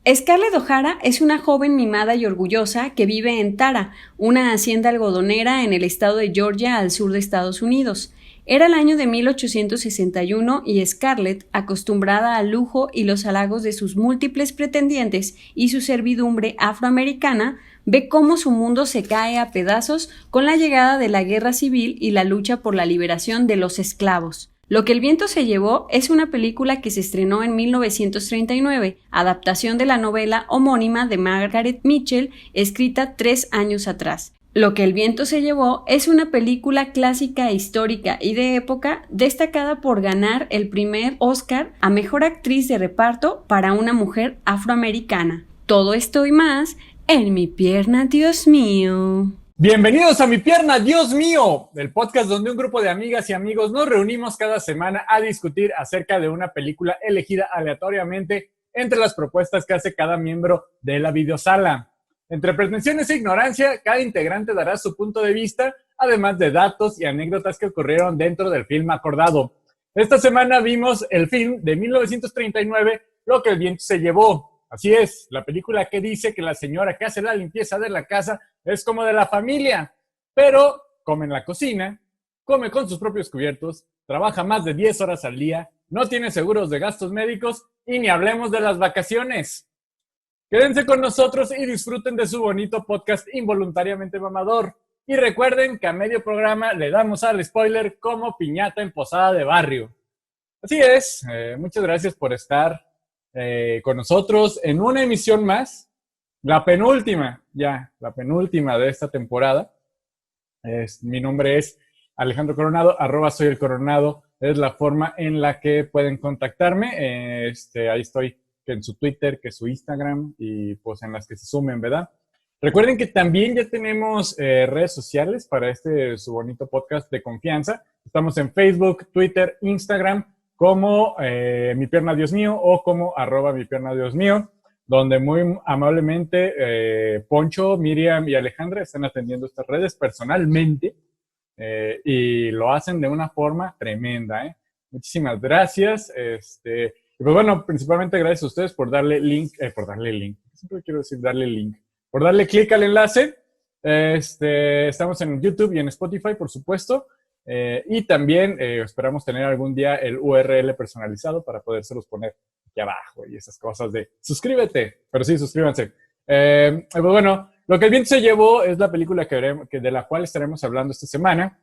Scarlett O'Hara es una joven mimada y orgullosa que vive en Tara, una hacienda algodonera en el estado de Georgia al sur de Estados Unidos. Era el año de 1861 y Scarlett, acostumbrada al lujo y los halagos de sus múltiples pretendientes y su servidumbre afroamericana, ve cómo su mundo se cae a pedazos con la llegada de la guerra civil y la lucha por la liberación de los esclavos. Lo que el viento se llevó es una película que se estrenó en 1939, adaptación de la novela homónima de Margaret Mitchell, escrita 3 años atrás. Lo que el viento se llevó es una película clásica, histórica y de época, destacada por ganar el primer Oscar a Mejor Actriz de Reparto para una mujer afroamericana. Todo esto y más en Mi Pierna, Dios mío. Bienvenidos a Mi Pierna, Dios mío, el podcast donde un grupo de amigas y amigos nos reunimos cada semana a discutir acerca de una película elegida aleatoriamente entre las propuestas que hace cada miembro de la videosala. Entre pretensiones e ignorancia, cada integrante dará su punto de vista, además de datos y anécdotas que ocurrieron dentro del film acordado. Esta semana vimos el film de 1939, Lo que el viento se llevó. Así es, la película que dice que la señora que hace la limpieza de la casa es como de la familia, pero come en la cocina, come con sus propios cubiertos, trabaja más de 10 horas al día, no tiene seguros de gastos médicos y ni hablemos de las vacaciones. Quédense con nosotros y disfruten de su bonito podcast involuntariamente mamador. Y recuerden que a medio programa le damos al spoiler como piñata en posada de barrio. Así es, muchas gracias por estar con nosotros en una emisión más, la penúltima de esta temporada. Mi nombre es Alejandro Coronado, @soy el Coronado, es la forma en la que pueden contactarme. Ahí estoy, que en su Twitter, que su Instagram y pues en las que se sumen, ¿verdad? Recuerden que también ya tenemos redes sociales para su bonito podcast de confianza. Estamos en Facebook, Twitter, Instagram, como Mi Pierna Dios Mío o como @Mi Pierna Dios Mío, donde muy amablemente Poncho, Miriam y Alejandra están atendiendo estas redes personalmente y lo hacen de una forma tremenda, ¿eh? Muchísimas gracias. Pues bueno, principalmente gracias a ustedes por darle link, siempre quiero decir darle link, por darle clic al enlace. Estamos en YouTube y en Spotify, por supuesto. Y también esperamos tener algún día el URL personalizado para podérselos poner aquí abajo y esas cosas de suscríbete, pero sí, suscríbanse. Pues bueno, Lo que el viento se llevó es la película de la cual estaremos hablando esta semana.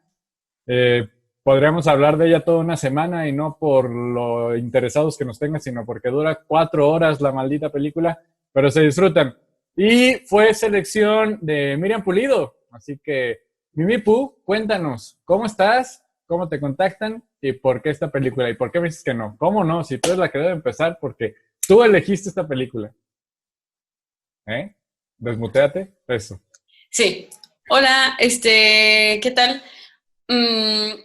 Podríamos hablar de ella toda una semana y no por lo interesados que nos tengan, sino porque dura 4 horas la maldita película, pero se disfrutan. Y fue selección de Miriam Pulido, así que Mimi Pu, cuéntanos, ¿cómo estás? ¿Cómo te contactan? ¿Y por qué esta película? ¿Y por qué me dices que no? ¿Cómo no? Si tú eres la que debe empezar, porque tú elegiste esta película. ¿Eh? Desmuteate, eso. Sí. Hola, ¿qué tal?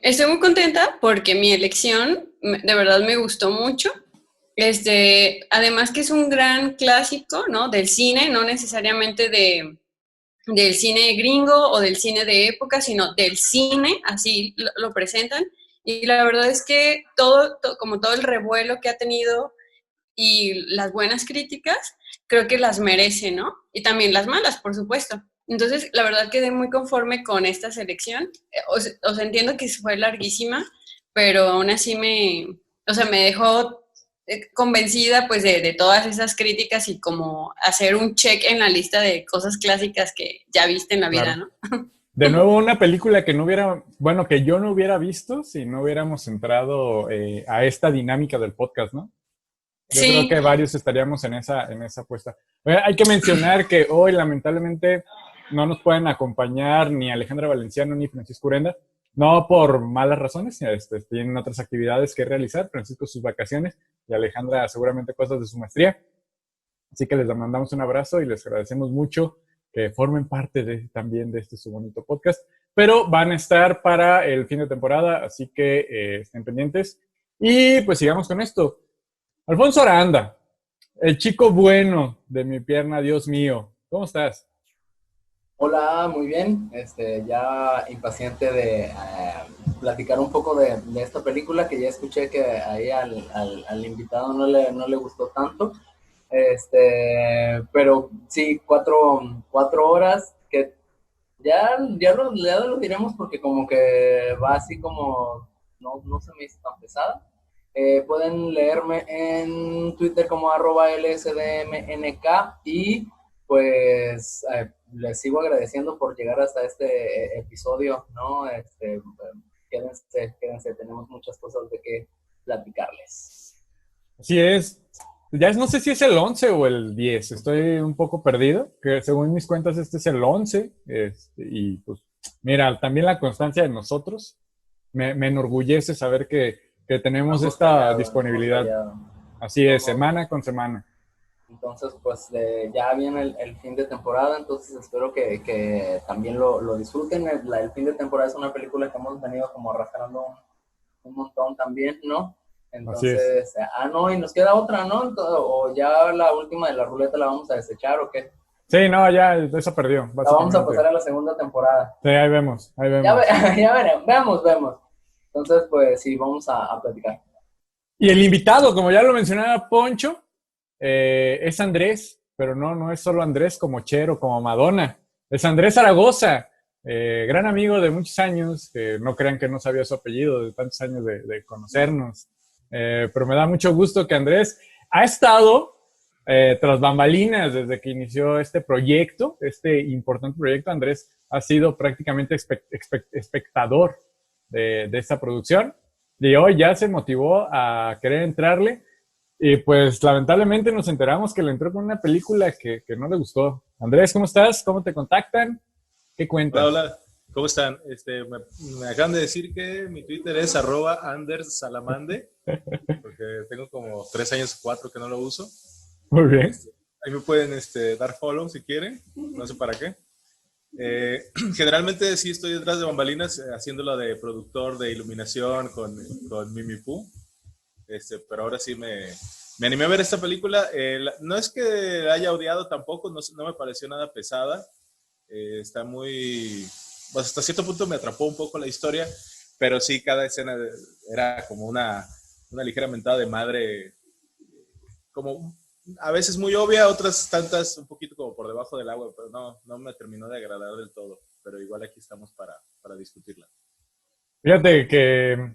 Estoy muy contenta porque mi elección de verdad me gustó mucho. Además que es un gran clásico, ¿no? Del cine, no necesariamente del cine gringo o del cine de época, sino del cine, así lo presentan. Y la verdad es que como todo el revuelo que ha tenido y las buenas críticas, creo que las merece, ¿no? Y también las malas, por supuesto. Entonces, la verdad quedé muy conforme con esta selección. O sea, entiendo que fue larguísima, pero aún así me dejó convencida pues de todas esas críticas y como hacer un check en la lista de cosas clásicas que ya viste en la vida, Claro. ¿no? De nuevo, una película que yo no hubiera visto si no hubiéramos entrado a esta dinámica del podcast, ¿no? Yo creo Sí, que varios estaríamos en esa apuesta. Hay que mencionar que hoy, lamentablemente, no nos pueden acompañar ni Alejandra Valenciano ni Francisco Urenda, no por malas razones, tienen otras actividades que realizar, Francisco sus vacaciones y Alejandra seguramente cosas de su maestría. Así que les mandamos un abrazo y les agradecemos mucho que formen parte también de su bonito podcast. Pero van a estar para el fin de temporada, así que estén pendientes. Y pues sigamos con esto. Alfonso Aranda, el chico bueno de Mi Pierna, Dios mío. ¿Cómo estás? Hola, muy bien. Ya impaciente de platicar un poco de esta película que ya escuché que ahí al invitado no le gustó tanto. Pero sí, 4 horas que ya lo diremos porque como que va así como, no se me hizo tan pesada. Pueden leerme en Twitter como @lsdmnk y pues les sigo agradeciendo por llegar hasta este episodio, ¿no? Quédense, tenemos muchas cosas de qué platicarles. Así es. No sé si es el 11 o el 10, estoy un poco perdido, que según mis cuentas este es el 11, y pues mira, también la constancia de nosotros me enorgullece saber que tenemos Hemos esta fallado, hemos disponibilidad. fallado. Así es, Somos- semana con semana. Entonces, pues ya viene el fin de temporada, entonces espero que también lo disfruten. El fin de temporada es una película que hemos venido como arrastrando un montón también, ¿no? Así es. Entonces, no, y nos queda otra, ¿no? O ya la última de la ruleta la vamos a desechar o qué. Sí, no, ya eso perdió, La vamos a básicamente. pasar a la segunda temporada. Sí, ahí vemos, ahí Ya, vemos. ya veremos, vemos. Entonces, pues sí, vamos a platicar. Y el invitado, como ya lo mencionaba Poncho, es Andrés, pero no es solo Andrés como Chero, como Madonna. Es Andrés Zaragoza, gran amigo de muchos años, que no crean que no sabía su apellido, de tantos años de conocernos. Pero me da mucho gusto que Andrés ha estado tras bambalinas desde que inició este proyecto, este importante proyecto. Andrés ha sido prácticamente espectador de esta producción y hoy ya se motivó a querer entrarle. Y pues lamentablemente nos enteramos que le entró con una película que no le gustó. Andrés, ¿cómo estás? ¿Cómo te contactan? ¿Qué Hola, cuentas? hola, ¿cómo están? Me acaban de decir que mi Twitter es @anderssalamande, porque tengo como 3 años o 4 que no lo uso. Muy bien. Ahí me pueden dar follow si quieren, no sé para qué. Generalmente sí estoy detrás de bambalinas haciéndolo de productor de iluminación con Mimi Poo, pero ahora sí me animé a ver esta película. No es que la haya odiado tampoco, no me pareció nada pesada. Está muy, pues hasta cierto punto me atrapó un poco la historia, pero sí cada escena era como una ligera mentada de madre, como a veces muy obvia, otras tantas un poquito como por debajo del agua, pero no me terminó de agradar del todo, pero igual aquí estamos para discutirla. Fíjate que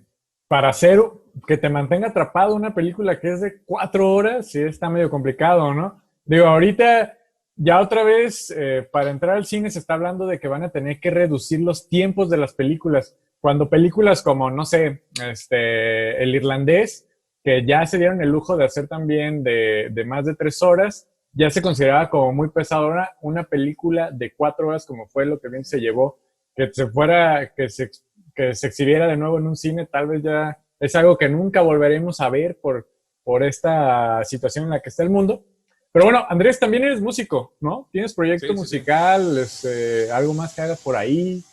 para hacer que te mantenga atrapado una película que es de 4 horas, sí está medio complicado, ¿no? Digo, ahorita ya otra vez para entrar al cine se está hablando de que van a tener que reducir los tiempos de las películas. Cuando películas como, no sé, El Irlandés, que ya se dieron el lujo de hacer también de más de 3 horas, ya se consideraba como muy pesadora una película de 4 horas, como fue lo que bien se llevó, que se exhibiera de nuevo en un cine, tal vez ya es algo que nunca volveremos a ver por esta situación en la que está el mundo. Pero bueno, Andrés, también eres músico, ¿no? ¿Tienes proyecto Sí, sí, sí. musical, algo más que hagas por ahí?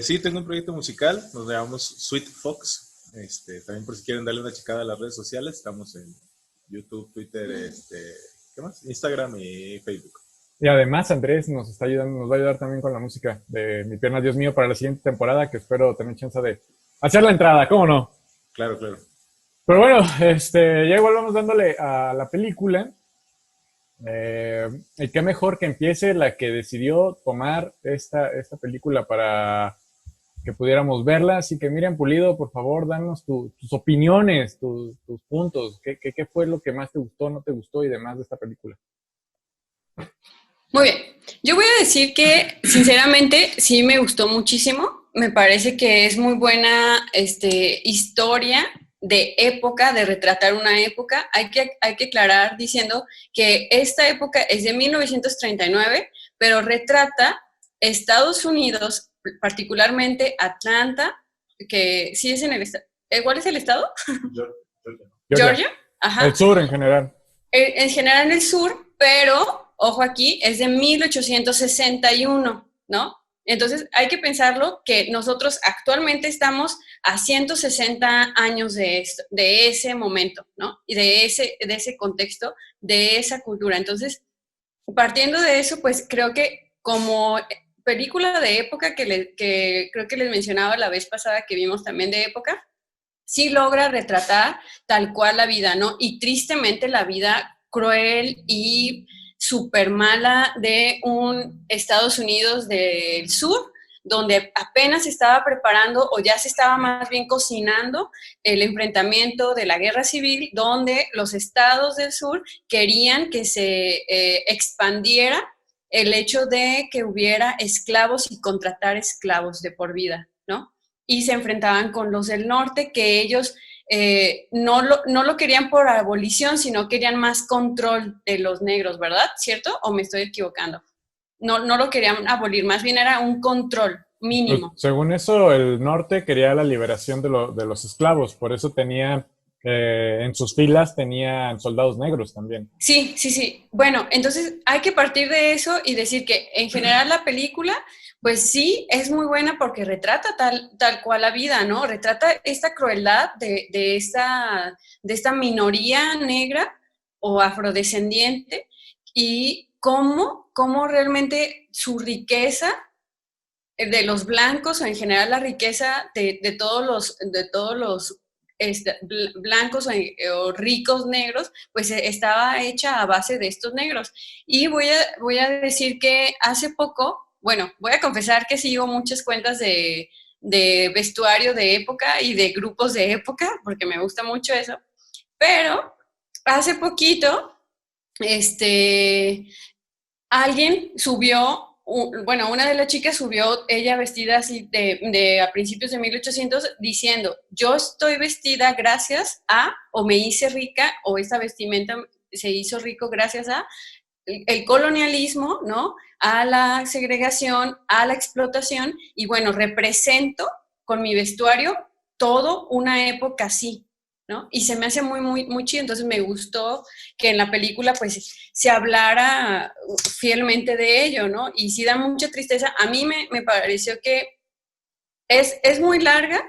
Sí, tengo un proyecto musical, nos llamamos Sweet Fox. También por si quieren darle una checada a las redes sociales, estamos en YouTube, Twitter, ¿qué más? Instagram y Facebook. Y además Andrés nos está ayudando, nos va a ayudar también con la música de Mi Pierna Dios Mío para la siguiente temporada, que espero tener chance de hacer la entrada, ¿cómo no? Claro, claro. Pero bueno, ya igual vamos dándole a la película. Y qué mejor que empiece la que decidió tomar esta película para que pudiéramos verla. Así que Miriam Pulido, por favor, danos tus opiniones, tus puntos. ¿Qué fue lo que más te gustó, no te gustó y demás de esta película? Muy bien. Yo voy a decir que, sinceramente, sí me gustó muchísimo. Me parece que es muy buena historia de época, de retratar una época. Hay que aclarar diciendo que esta época es de 1939, pero retrata Estados Unidos, particularmente Atlanta, que sí es en el estado. ¿Cuál es el estado? Georgia. Georgia. El Ajá. sur en general. En general en el sur, pero, ojo aquí, es de 1861, ¿no? Entonces hay que pensarlo que nosotros actualmente estamos a 160 años de, esto, de ese momento, ¿no? Y de ese contexto, de esa cultura. Entonces, partiendo de eso, pues creo que como película de época que creo que les mencionaba la vez pasada que vimos también de época, sí logra retratar tal cual la vida, ¿no? Y tristemente la vida cruel y súper mala de un Estados Unidos del sur, donde apenas se estaba preparando o ya se estaba más bien cocinando el enfrentamiento de la guerra civil, donde los estados del sur querían que se expandiera el hecho de que hubiera esclavos y contratar esclavos de por vida, ¿no? Y se enfrentaban con los del norte, que ellos no lo querían por abolición, sino querían más control de los negros, ¿verdad? ¿Cierto? ¿O me estoy equivocando? No lo querían abolir, más bien era un control mínimo. Pues, según eso, el norte quería la liberación de los esclavos, por eso tenía, en sus filas tenían soldados negros también. Sí, sí, sí. Bueno, entonces hay que partir de eso y decir que en general la película, pues sí, es muy buena porque retrata tal cual la vida, ¿no? Retrata esta crueldad de esta minoría negra o afrodescendiente y cómo realmente su riqueza de los blancos o en general la riqueza de todos los blancos o ricos negros, pues estaba hecha a base de estos negros. Y voy a decir que hace poco, bueno, voy a confesar que sigo muchas cuentas de vestuario de época y de grupos de época, porque me gusta mucho eso, pero hace poquito, alguien subió, bueno, una de las chicas subió, ella vestida así a principios de 1800, diciendo, yo estoy vestida gracias a, o me hice rica, o esta vestimenta se hizo rico gracias a el colonialismo, ¿no? A la segregación, a la explotación, y bueno, represento con mi vestuario todo una época así, ¿no? Y se me hace muy chido, entonces me gustó que en la película pues se hablara fielmente de ello, ¿no? Y sí da mucha tristeza. A mí me pareció que es muy larga,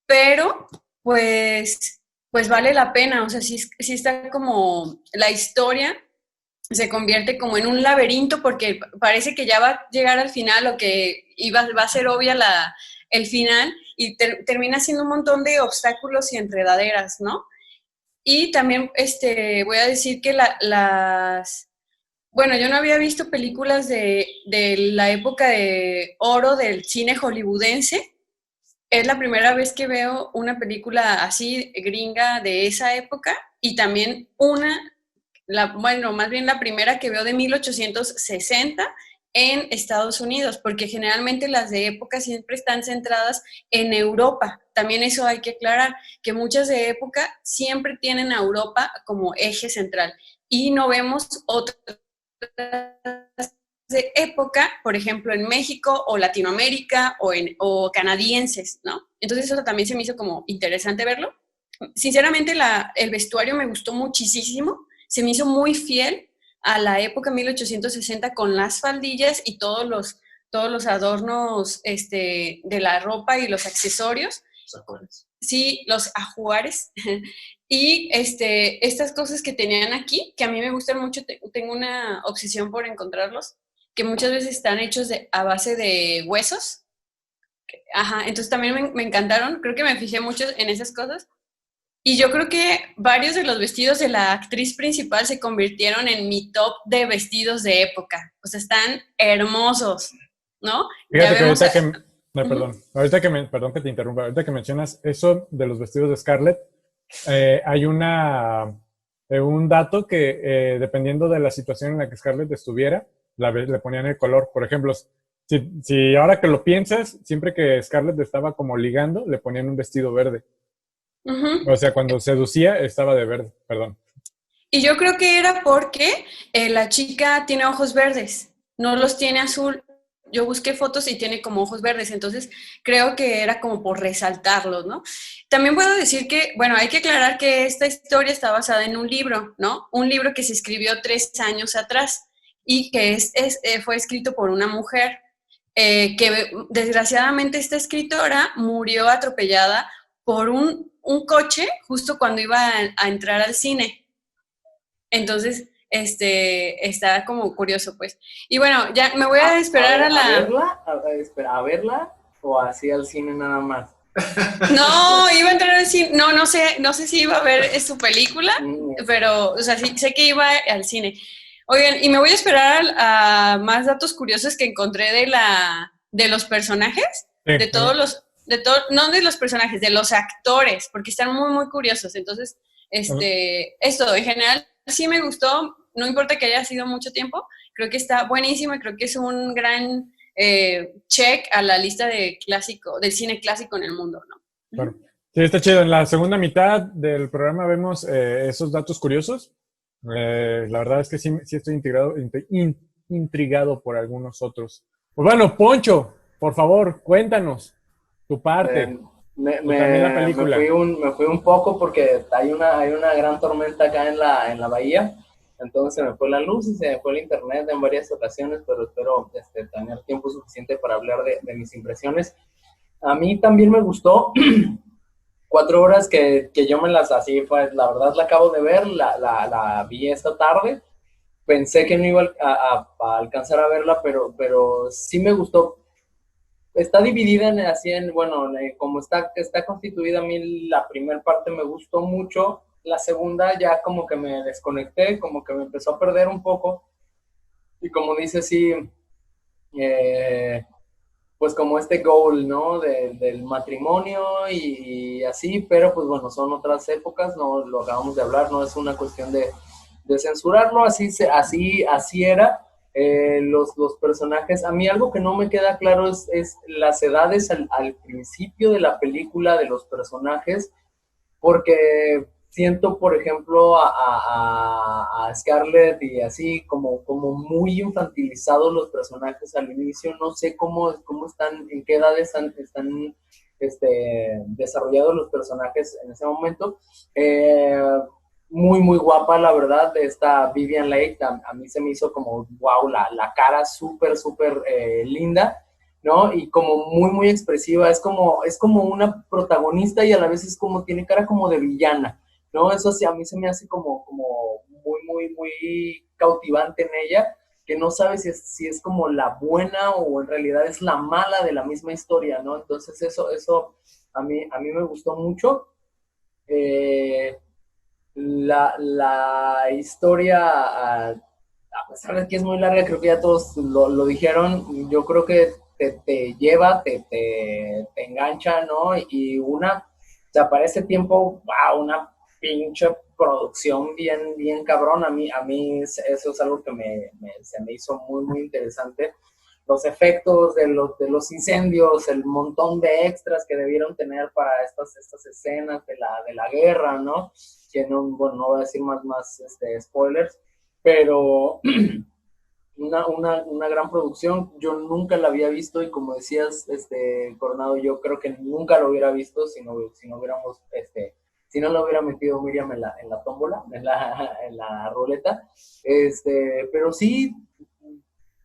pero pues vale la pena, o sea, sí está como la historia se convierte como en un laberinto porque parece que ya va a llegar al final o que va a ser obvia el final y termina siendo un montón de obstáculos y enredaderas, ¿no? Y también voy a decir que bueno, yo no había visto películas de la época de oro del cine hollywoodense. Es la primera vez que veo una película así gringa de esa época y también bueno, más bien la primera que veo de 1860 en Estados Unidos, porque generalmente las de época siempre están centradas en Europa. También eso hay que aclarar, que muchas de época siempre tienen a Europa como eje central y no vemos otras de época, por ejemplo, en México o Latinoamérica o canadienses, ¿no? Entonces eso también se me hizo como interesante verlo. Sinceramente, el vestuario me gustó muchísimo, se me hizo muy fiel a la época 1860 con las faldillas y todos los adornos de la ropa y los accesorios. Sí, los ajuares. Y estas cosas que tenían aquí, que a mí me gustan mucho, tengo una obsesión por encontrarlos, que muchas veces están hechos a base de huesos. Ajá, entonces también me encantaron, creo que me fijé mucho en esas cosas. Y yo creo que varios de los vestidos de la actriz principal se convirtieron en mi top de vestidos de época. O sea, están hermosos, ¿no? Fíjate Ya que vemos ahorita que, no, perdón que te interrumpa, ahorita que mencionas eso de los vestidos de Scarlett, hay un dato que dependiendo de la situación en la que Scarlett estuviera, le ponían el color. Por ejemplo, si ahora que lo piensas, siempre que Scarlett estaba como ligando, le ponían un vestido verde. O sea, cuando seducía estaba de verde, perdón. Y yo creo que era porque la chica tiene ojos verdes, no los tiene azul. Yo busqué fotos y tiene como ojos verdes, entonces creo que era como por resaltarlos, ¿no? También puedo decir que, bueno, hay que aclarar que esta historia está basada en un libro, ¿no? Un libro que se escribió 3 años atrás y que fue escrito por una mujer que desgraciadamente esta escritora murió atropellada por un coche justo cuando iba a entrar al cine. Entonces, está como curioso, pues. Y bueno, ya me voy a esperar ¿A verla? ¿A verla o así al cine nada más? No, iba a entrar al cine. No, no sé si iba a ver su película, pero, o sea, sí, sé que iba al cine. Oigan, y me voy a esperar a más datos curiosos que encontré de los personajes, Sí, de todos los, no de los personajes, de los actores, porque están muy, muy curiosos. Entonces, esto, en general, sí me gustó, no importa que haya sido mucho tiempo, creo que está buenísimo y creo que es un gran check a la lista del cine clásico en el mundo, ¿no? claro. Sí, está chido. En la segunda mitad del programa vemos esos datos curiosos. La verdad es que sí, sí estoy intrigado por algunos otros. Pues bueno, Poncho, por favor, cuéntanos tu Eh, parte, tú también la película. me fui un poco porque hay una gran tormenta acá en la bahía, entonces se me fue la luz y se me fue el internet en varias ocasiones, pero espero tener tiempo suficiente para hablar de mis impresiones. A mí también me gustó. 4 horas que yo me las así, pues la verdad la acabo de ver, la vi esta tarde. Pensé que no iba a alcanzar a verla, pero sí me gustó. Está dividida así en, bueno, como está constituida, a mí la primera parte me gustó mucho, la segunda ya como que me desconecté, como que me empezó a perder un poco, y como dice, sí, eh, pues como este goal, ¿no? Del matrimonio y así, pero pues bueno, son otras épocas, no lo acabamos de hablar, no es una cuestión de censurarlo, así era. Los personajes, a mí algo que no me queda claro es las edades al principio de la película de los personajes, porque siento, por ejemplo, a Scarlett y así como muy infantilizados los personajes al inicio. No sé cómo están, en qué edad están desarrollados los personajes en ese momento. Eh, Muy, muy guapa, la verdad, esta Vivian Leigh, a mí se me hizo como, wow, la cara súper, súper linda, ¿no? Y como muy, muy expresiva, es como una protagonista y a la vez es como, tiene cara como de villana, ¿no? Eso sí, a mí se me hace como muy, muy, muy cautivante en ella, que no sabes si es como la buena o en realidad es la mala de la misma historia, ¿no? Entonces eso a mí me gustó mucho. Eh, la historia, a pesar de que es muy larga, creo que ya todos lo dijeron, yo creo que te lleva, te engancha, ¿no? Y o sea, para ese tiempo, wow, una pinche producción bien, bien cabrón. A mí eso es algo que se me hizo muy, muy interesante. Los efectos de los incendios, el montón de extras que debieron tener para estas escenas de la guerra, ¿no? Que no, bueno, no voy a decir más spoilers, pero una gran producción. Yo nunca la había visto y como decías, Coronado, yo creo que nunca lo hubiera visto si no hubiéramos, si no lo hubiera metido Miriam en la tómbola, en la ruleta. Pero sí,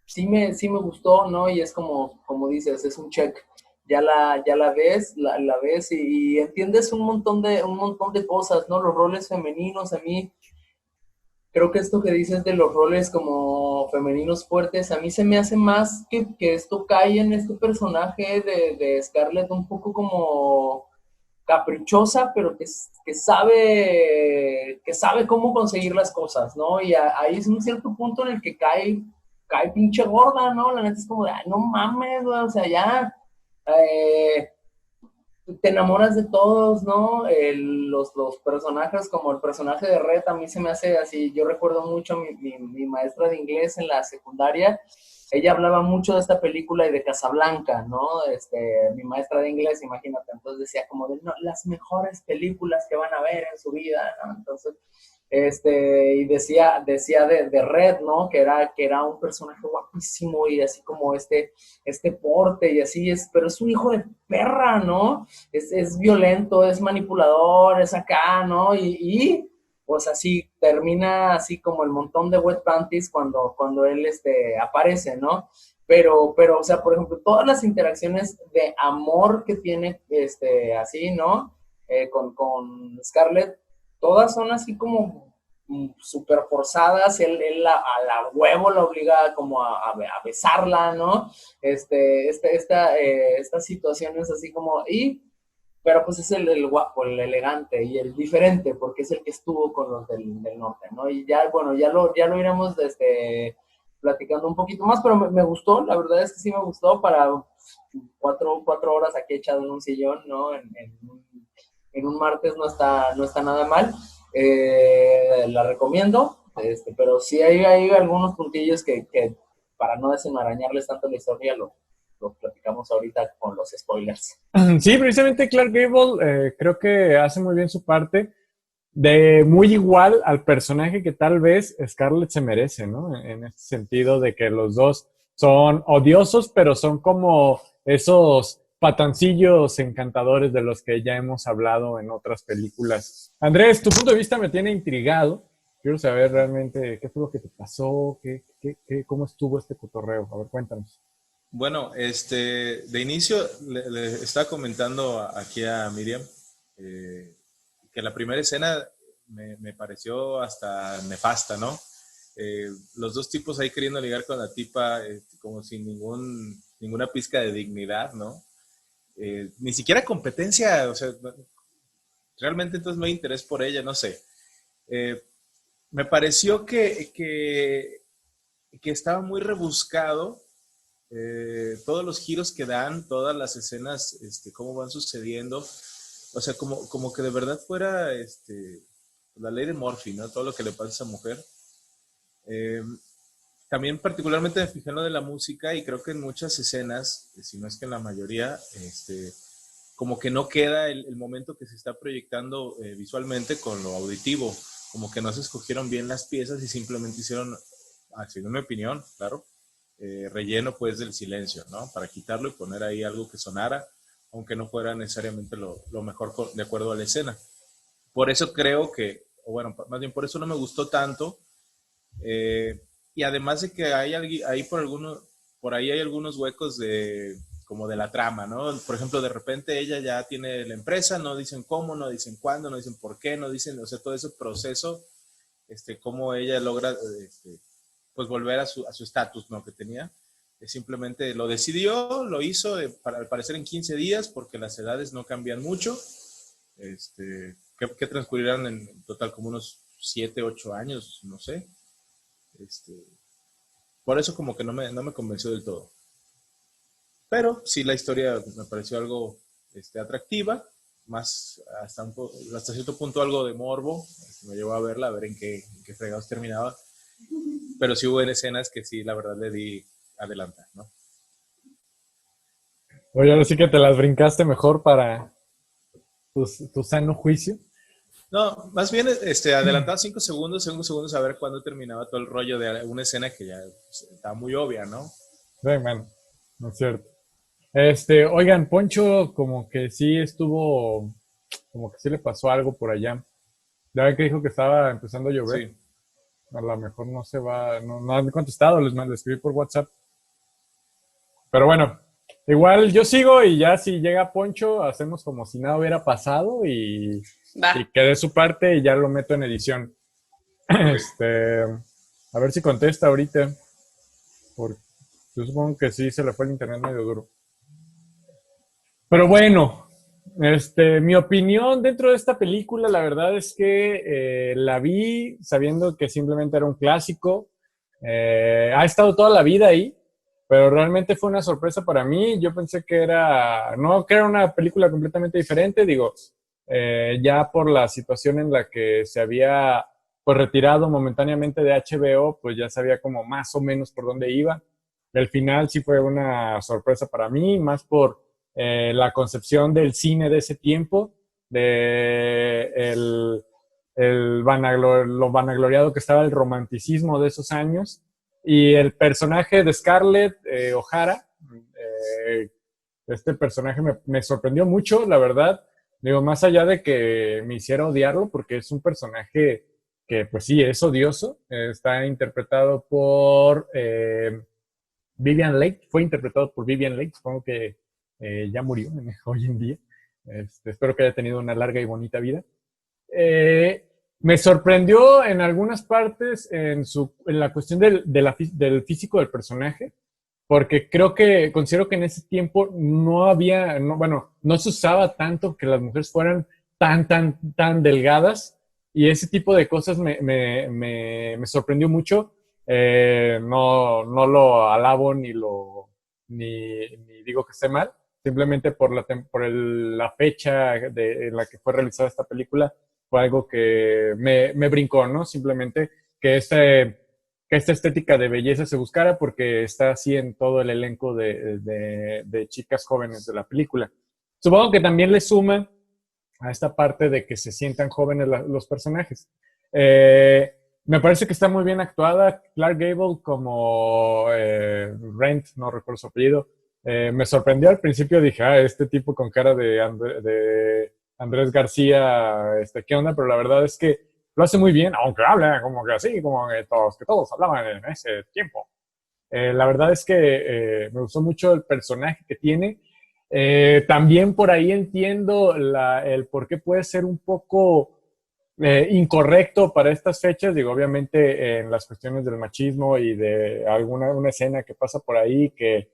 sí me gustó, ¿no? Y es como dices, es un check. Ya la ves, la ves y entiendes un montón de cosas, ¿no? Los roles femeninos, a mí creo que esto que dices de los roles como femeninos fuertes, a mí se me hace más que esto cae en este personaje de Scarlett un poco como caprichosa, pero que sabe cómo conseguir las cosas, ¿no? Y ahí es un cierto punto en el que cae pinche gorda, ¿no? La neta es como de, ay, no mames, o sea, ya, eh, te enamoras de todos, ¿no? Los personajes, como el personaje de Red, a mí se me hace así. Yo recuerdo mucho a mi maestra de inglés en la secundaria. Ella hablaba mucho de esta película y de Casablanca, ¿no? Mi maestra de inglés, imagínate, entonces decía como de no, las mejores películas que van a ver en su vida, ¿no? Entonces, y decía de Red, ¿no? Que era un personaje guapísimo y así como este porte y así es, pero es un hijo de perra, ¿no? Es violento, es manipulador, es acá, ¿no? Pues así termina así como el montón de wet panties cuando él aparece, ¿no? Pero, o sea, por ejemplo, todas las interacciones de amor que tiene, así, ¿no? Con Scarlett, todas son así como súper forzadas, a la huevo la obliga como a besarla, ¿no? Estas situaciones así como, y pero pues es el guapo, el elegante y el diferente, porque es el que estuvo con los del norte, ¿no? Y ya, bueno, ya lo iremos platicando un poquito más, pero me gustó, la verdad es que sí me gustó para 4 horas aquí echado en un sillón, ¿no? En un martes no está nada mal. La recomiendo, pero sí hay algunos puntillos que para no desenmarañarles tanto la historia, lo platicamos ahorita con los spoilers. Sí, precisamente Clark Gable creo que hace muy bien su parte de muy igual al personaje que tal vez Scarlett se merece, ¿no? En este sentido de que los dos son odiosos, pero son como esos patancillos encantadores de los que ya hemos hablado en otras películas. Andrés, tu punto de vista me tiene intrigado. Quiero saber realmente qué fue lo que te pasó, cómo estuvo este cotorreo. A ver, cuéntanos. Bueno, de inicio le estaba comentando aquí a Miriam que la primera escena me pareció hasta nefasta, ¿no? Los dos tipos ahí queriendo ligar con la tipa como sin ninguna pizca de dignidad, ¿no? Ni siquiera competencia, o sea, realmente entonces no hay interés por ella, no sé. Me pareció que estaba muy rebuscado todos los giros que dan, todas las escenas, cómo van sucediendo, o sea, como que de verdad fuera la ley de Murphy, ¿no? Todo lo que le pasa a esa mujer. También particularmente me fijé en lo de la música y creo que en muchas escenas, si no es que en la mayoría, como que no queda el momento que se está proyectando visualmente con lo auditivo, como que no se escogieron bien las piezas y simplemente hicieron, según mi opinión, claro, relleno pues del silencio, ¿no? Para quitarlo y poner ahí algo que sonara, aunque no fuera necesariamente lo mejor de acuerdo a la escena. Por eso creo que, o bueno, más bien por eso no me gustó tanto, y además de que hay ahí por ahí hay algunos huecos como de la trama, ¿no? Por ejemplo, de repente ella ya tiene la empresa, no dicen cómo, no dicen cuándo, no dicen por qué, no dicen, o sea, todo ese proceso, cómo ella logra, pues volver a su estatus, ¿no? Que tenía. Simplemente lo decidió, lo hizo, al parecer en 15 días, porque las edades no cambian mucho, que transcurrirán en total como unos 7, 8 años, no sé. Por eso como que no me convenció del todo. Pero sí la historia me pareció algo atractiva, más hasta cierto punto algo de morbo. Me llevó a verla, a ver en qué fregados terminaba. Pero sí hubo escenas que sí, la verdad, le di adelantar, ¿no? Oye, ahora sí que te las brincaste mejor para tu sano juicio. No, más bien adelantaba 5 segundos a ver cuándo terminaba todo el rollo de una escena que ya estaba muy obvia, ¿no? Sí, bueno, no es cierto. Oigan, Poncho como que sí estuvo, como que sí le pasó algo por allá. Ya ven que dijo que estaba empezando a llover. Sí. A lo mejor no se va, no han contestado, les escribí por WhatsApp. Pero bueno, igual yo sigo y ya si llega Poncho, hacemos como si nada hubiera pasado y quede su parte y ya lo meto en edición. A ver si contesta ahorita. Porque yo supongo que sí se le fue el internet medio duro. Pero bueno, mi opinión dentro de esta película, la verdad es que la vi sabiendo que simplemente era un clásico. Ha estado toda la vida ahí, pero realmente fue una sorpresa para mí. Yo pensé que era una película completamente diferente, digo, ya por la situación en la que se había pues retirado momentáneamente de HBO, pues ya sabía como más o menos por dónde iba. El final sí fue una sorpresa para mí, más por la concepción del cine de ese tiempo, de lo vanagloriado que estaba el romanticismo de esos años, y el personaje de Scarlett O'Hara, este personaje me sorprendió mucho, la verdad. Digo, más allá de que me hiciera odiarlo, porque es un personaje que, pues sí, es odioso. Está interpretado por Vivian Leigh. Fue interpretado por Vivian Leigh. Supongo que ya murió hoy en día. Espero que haya tenido una larga y bonita vida. Me sorprendió en algunas partes en la cuestión del físico del personaje. porque considero que en ese tiempo no se usaba tanto que las mujeres fueran tan delgadas, y ese tipo de cosas me sorprendió mucho. No lo alabo ni digo que esté mal, simplemente por la fecha en la que fue realizada esta película, fue algo que me brincó, ¿no? Simplemente que esta estética de belleza se buscara, porque está así en todo el elenco de chicas jóvenes de la película. Supongo que también le suma a esta parte de que se sientan jóvenes los personajes. Me parece que está muy bien actuada Clark Gable como Rent, no recuerdo su apellido. Me sorprendió al principio, dije, este tipo con cara de Andrés García, ¿qué onda? Pero la verdad es que lo hace muy bien, aunque habla como que así, como que todos hablaban en ese tiempo. La verdad es que me gustó mucho el personaje que tiene. También por ahí entiendo el por qué puede ser un poco incorrecto para estas fechas. Digo, obviamente en las cuestiones del machismo y de una escena que pasa por ahí que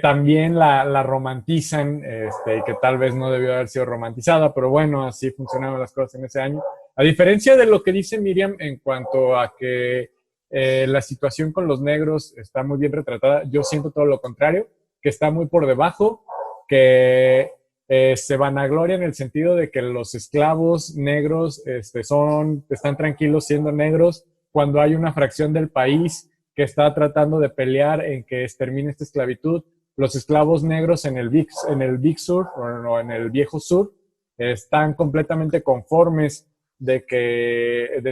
también la romantizan, y que tal vez no debió haber sido romantizada, pero bueno, así funcionaban las cosas en ese año. A diferencia de lo que dice Miriam en cuanto a que la situación con los negros está muy bien retratada, yo siento todo lo contrario, que está muy por debajo, que se vanagloria en el sentido de que los esclavos negros están tranquilos siendo negros, cuando hay una fracción del país que está tratando de pelear en que termine esta esclavitud. Los esclavos negros en el Big Sur, o en el Viejo Sur, están completamente conformes de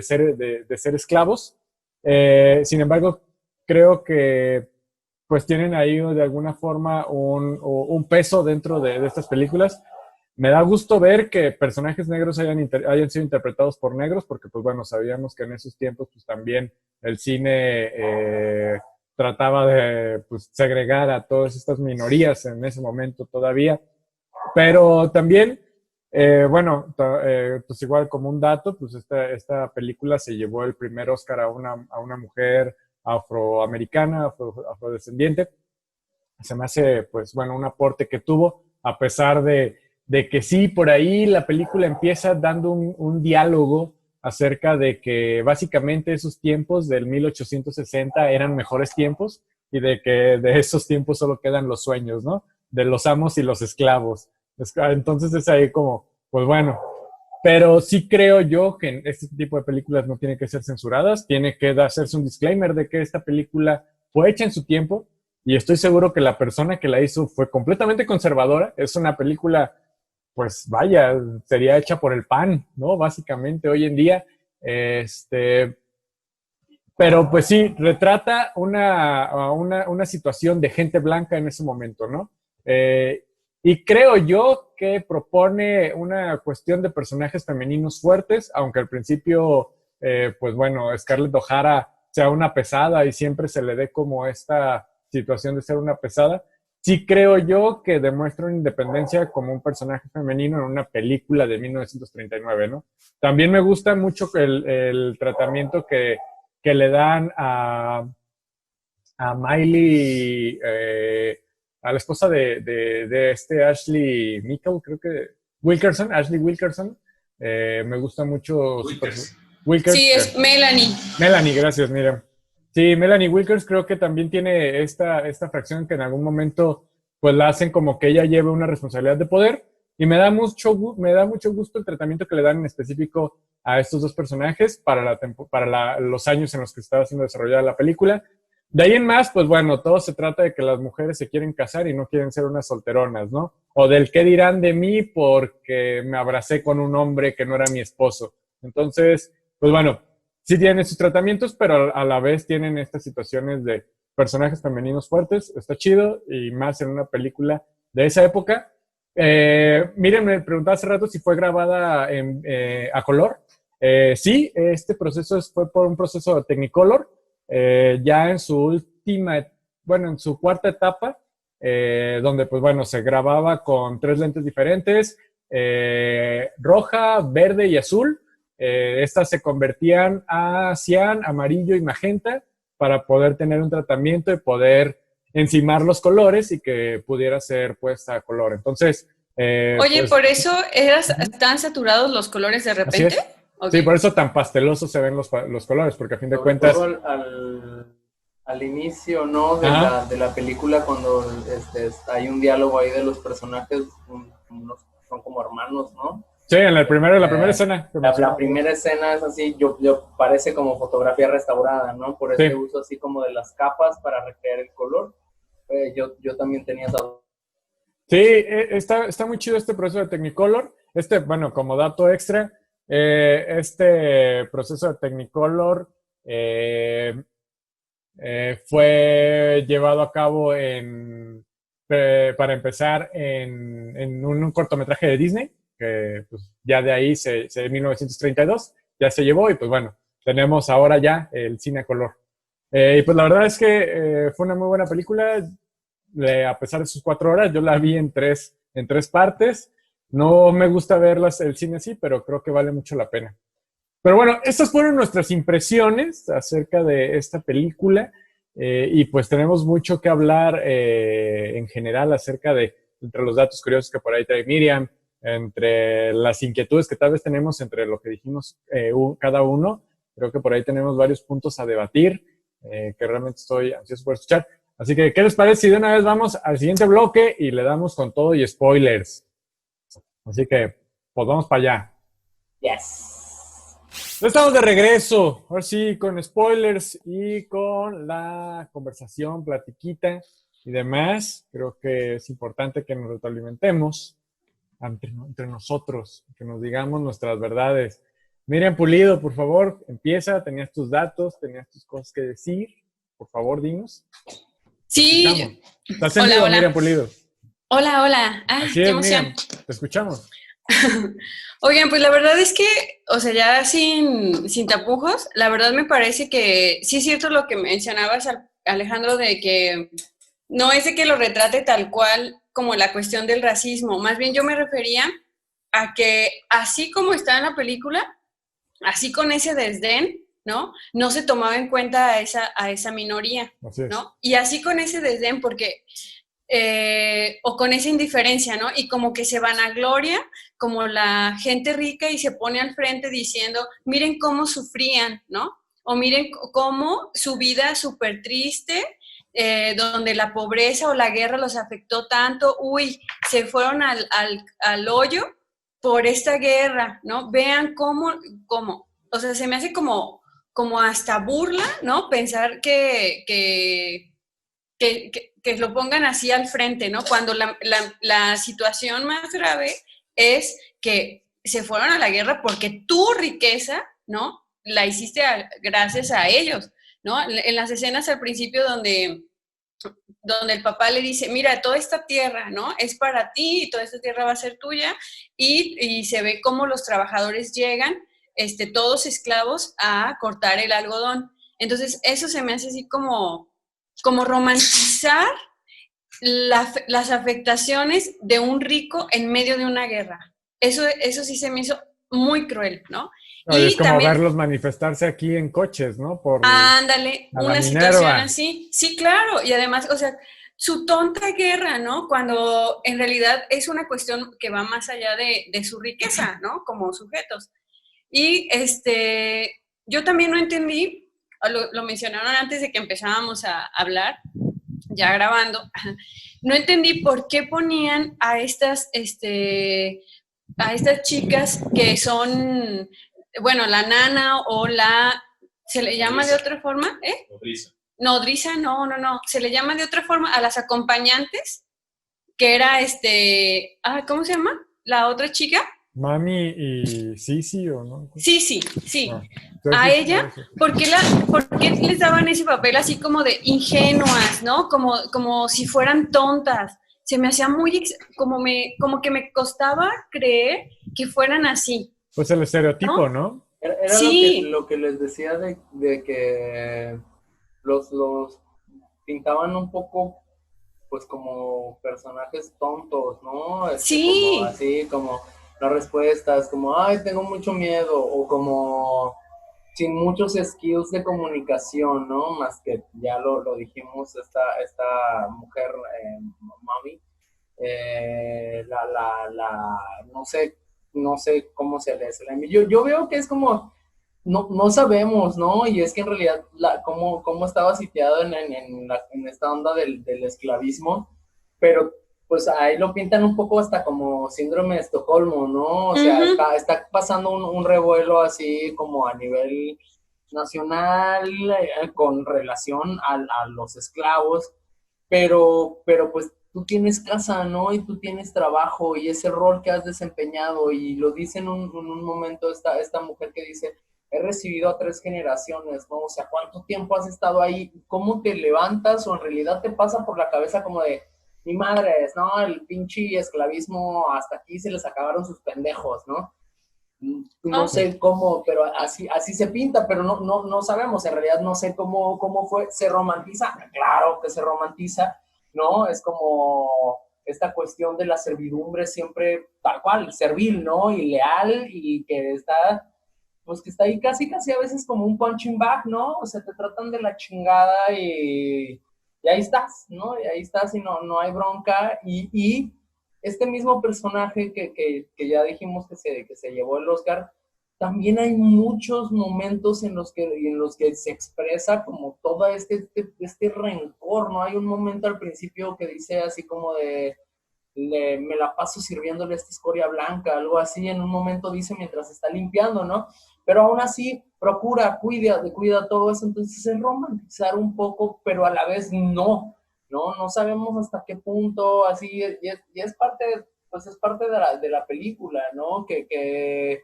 ser esclavos. Sin embargo, creo que pues tienen ahí de alguna forma un peso dentro de estas películas. Me da gusto ver que personajes negros hayan sido interpretados por negros, porque pues bueno, sabíamos que en esos tiempos pues también el cine trataba de pues, segregar a todas estas minorías en ese momento todavía. Pero también, pues igual como un dato, pues esta película se llevó el primer Oscar a una mujer afroamericana, afrodescendiente. Se me hace, pues bueno, un aporte que tuvo, a pesar de que sí, por ahí la película empieza dando un diálogo acerca de que básicamente esos tiempos del 1860 eran mejores tiempos, y de que de esos tiempos solo quedan los sueños, ¿no? De los amos y los esclavos. Entonces es ahí como, pues bueno, pero sí creo yo que este tipo de películas no tienen que ser censuradas, tiene que hacerse un disclaimer de que esta película fue hecha en su tiempo, y estoy seguro que la persona que la hizo fue completamente conservadora. Es una película, pues vaya, sería hecha por el PAN, ¿no? Básicamente hoy en día. Pero pues sí, retrata una situación de gente blanca en ese momento, ¿no? Y creo yo que propone una cuestión de personajes femeninos fuertes, aunque al principio, pues bueno, Scarlett O'Hara sea una pesada y siempre se le dé como esta situación de ser una pesada. Sí creo yo que demuestra una independencia como un personaje femenino en una película de 1939, ¿no? También me gusta mucho el tratamiento que le dan a Miley, a la esposa de Ashley Mikkel, creo que Ashley Wilkerson. Me gusta mucho Wilkers. Sí, es Melanie. Melanie, gracias, Miriam. Sí, Melanie Wilkers creo que también tiene esta fracción que en algún momento pues la hacen como que ella lleve una responsabilidad de poder, y me da mucho gusto el tratamiento que le dan en específico a estos dos personajes para los años en los que estaba siendo desarrollada la película. De ahí en más, pues bueno, todo se trata de que las mujeres se quieren casar y no quieren ser unas solteronas, ¿no? O del qué dirán de mí porque me abracé con un hombre que no era mi esposo. Entonces, pues bueno, sí tienen sus tratamientos, pero a la vez tienen estas situaciones de personajes femeninos fuertes. Está chido, y más en una película de esa época. Miren, me preguntaba hace rato si fue grabada a color. Sí, este proceso fue por un proceso de Technicolor. Ya en su en su cuarta etapa, donde pues bueno, se grababa con 3 lentes diferentes, roja, verde y azul. Estas se convertían a cian, amarillo y magenta, para poder tener un tratamiento y poder encimar los colores y que pudiera ser puesta a color. Entonces, Oye, pues, ¿por eso están saturados los colores de así repente? es. Okay. Sí, por eso tan pastelosos se ven los colores, porque a fin de Sobre cuentas... todo al inicio, ¿no? De la película, cuando hay un diálogo ahí de los personajes, son como hermanos, ¿no? Sí, en la primera escena. La primera escena es así, yo parece como fotografía restaurada, ¿no? Por ese uso así como de las capas para recrear el color. Yo también tenía esa... Sí, está muy chido este proceso de Technicolor. Bueno, como dato extra, este proceso de Technicolor fue llevado a cabo para empezar en un cortometraje de Disney, que pues, ya de ahí, en 1932, ya se llevó y pues bueno, tenemos ahora ya el cine a color. Y pues la verdad es que fue una muy buena película. A pesar de sus 4 horas, yo la vi en tres partes. No me gusta verlas el cine así, pero creo que vale mucho la pena. Pero bueno, estas fueron nuestras impresiones acerca de esta película y pues tenemos mucho que hablar en general acerca entre los datos curiosos que por ahí trae Miriam, entre las inquietudes que tal vez tenemos entre lo que dijimos cada uno. Creo que por ahí tenemos varios puntos a debatir que realmente estoy ansioso por escuchar. Así que, ¿qué les parece si de una vez vamos al siguiente bloque y le damos con todo y spoilers? Así que, pues vamos para allá. Yes. Ya estamos de regreso, ahora sí, con spoilers y con la conversación, platiquita y demás. Creo que es importante que nos retroalimentemos entre nosotros, que nos digamos nuestras verdades. Miriam Pulido, por favor, empieza. Tenías tus datos, tenías tus cosas que decir. Por favor, dinos. Sí. ¿Estás en vivo, Miriam Pulido? Hola. Así qué es, emoción. Miriam. Te escuchamos. Oigan, pues la verdad es que, o sea, ya sin tapujos, la verdad me parece que sí es cierto lo que mencionabas, Alejandro, de que no es de que lo retrate tal cual como la cuestión del racismo, más bien yo me refería a que así como está en la película, así con ese desdén, ¿no? No se tomaba en cuenta a esa minoría, ¿no? Y así con ese desdén, porque, o con esa indiferencia, ¿no? Y como que se vanagloria como la gente rica y se pone al frente diciendo, miren cómo sufrían, ¿no? O miren cómo su vida súper triste, donde la pobreza o la guerra los afectó tanto, se fueron al hoyo por esta guerra, ¿no? Vean cómo, o sea, se me hace como hasta burla, ¿no? Pensar que lo pongan así al frente, ¿no? Cuando la situación más grave es que se fueron a la guerra porque tu riqueza, ¿no? La hiciste gracias a ellos, ¿no? En las escenas al principio donde el papá le dice, mira, toda esta tierra, ¿no? Es para ti y toda esta tierra va a ser tuya, y se ve cómo los trabajadores llegan, todos esclavos, a cortar el algodón. Entonces, eso se me hace así como romantizar las afectaciones de un rico en medio de una guerra. Eso sí se me hizo muy cruel, ¿no? Y es como también verlos manifestarse aquí en coches, ¿no? Ándale, una situación así. Sí, claro. Y además, o sea, su tonta guerra, ¿no? Cuando en realidad es una cuestión que va más allá de su riqueza, ¿no? Como sujetos. Y yo también no entendí, lo mencionaron antes de que empezábamos a hablar, ya grabando, no entendí por qué ponían a estas chicas que son, bueno, la nana o ¿se le llama nodriza de otra forma? Nodriza, no, se le llama de otra forma a las acompañantes, que era ¿cómo se llama? La otra chica. Mami y Sisi, ¿o no? Sí. A ella, ¿por qué les daban ese papel así como de ingenuas, ¿no? Como si fueran tontas. Se me hacía como que me costaba creer que fueran así. Pues el estereotipo, ¿no? Era sí. lo que les decía de que los pintaban un poco, pues, como personajes tontos, ¿no? Sí. Como así, como las respuestas, como, ay, tengo mucho miedo, o como sin muchos skills de comunicación, ¿no? Más que ya lo dijimos, esta mujer, Mami, no sé cómo se le envió. Yo veo que es como, no sabemos, ¿no? Y es que en realidad, cómo estaba sitiado en esta onda del esclavismo, pero pues ahí lo pintan un poco hasta como síndrome de Estocolmo, ¿no? O sea, está pasando un revuelo así como a nivel nacional con relación a los esclavos, pero pues tú tienes casa, ¿no? Y tú tienes trabajo y ese rol que has desempeñado, y lo dice en un momento esta mujer que dice, he recibido a 3 generaciones, ¿no? O sea, ¿cuánto tiempo has estado ahí? ¿Cómo te levantas? O en realidad te pasa por la cabeza como de, mi madre es, ¿no? El pinche esclavismo, hasta aquí se les acabaron sus pendejos, ¿no? No sé cómo, pero así se pinta, pero no sabemos, en realidad no sé cómo fue, se romantiza, claro que se romantiza, ¿no? Es como esta cuestión de la servidumbre siempre tal cual, servil, ¿no? Y leal, y que está, pues que está ahí casi a veces como un punching bag, ¿no? O sea, te tratan de la chingada y ahí estás, ¿no? Y ahí estás y no hay bronca, y este mismo personaje que ya dijimos que se llevó el Oscar, también hay muchos momentos en los que se expresa como todo este rencor, ¿no? Hay un momento al principio que dice así como de, me la paso sirviéndole esta escoria blanca, algo así, en un momento dice mientras está limpiando, ¿no? Pero aún así procura, cuida todo eso, entonces es romantizar un poco, pero a la vez no sabemos hasta qué punto, así, y es parte, pues es parte de la película, ¿no? Que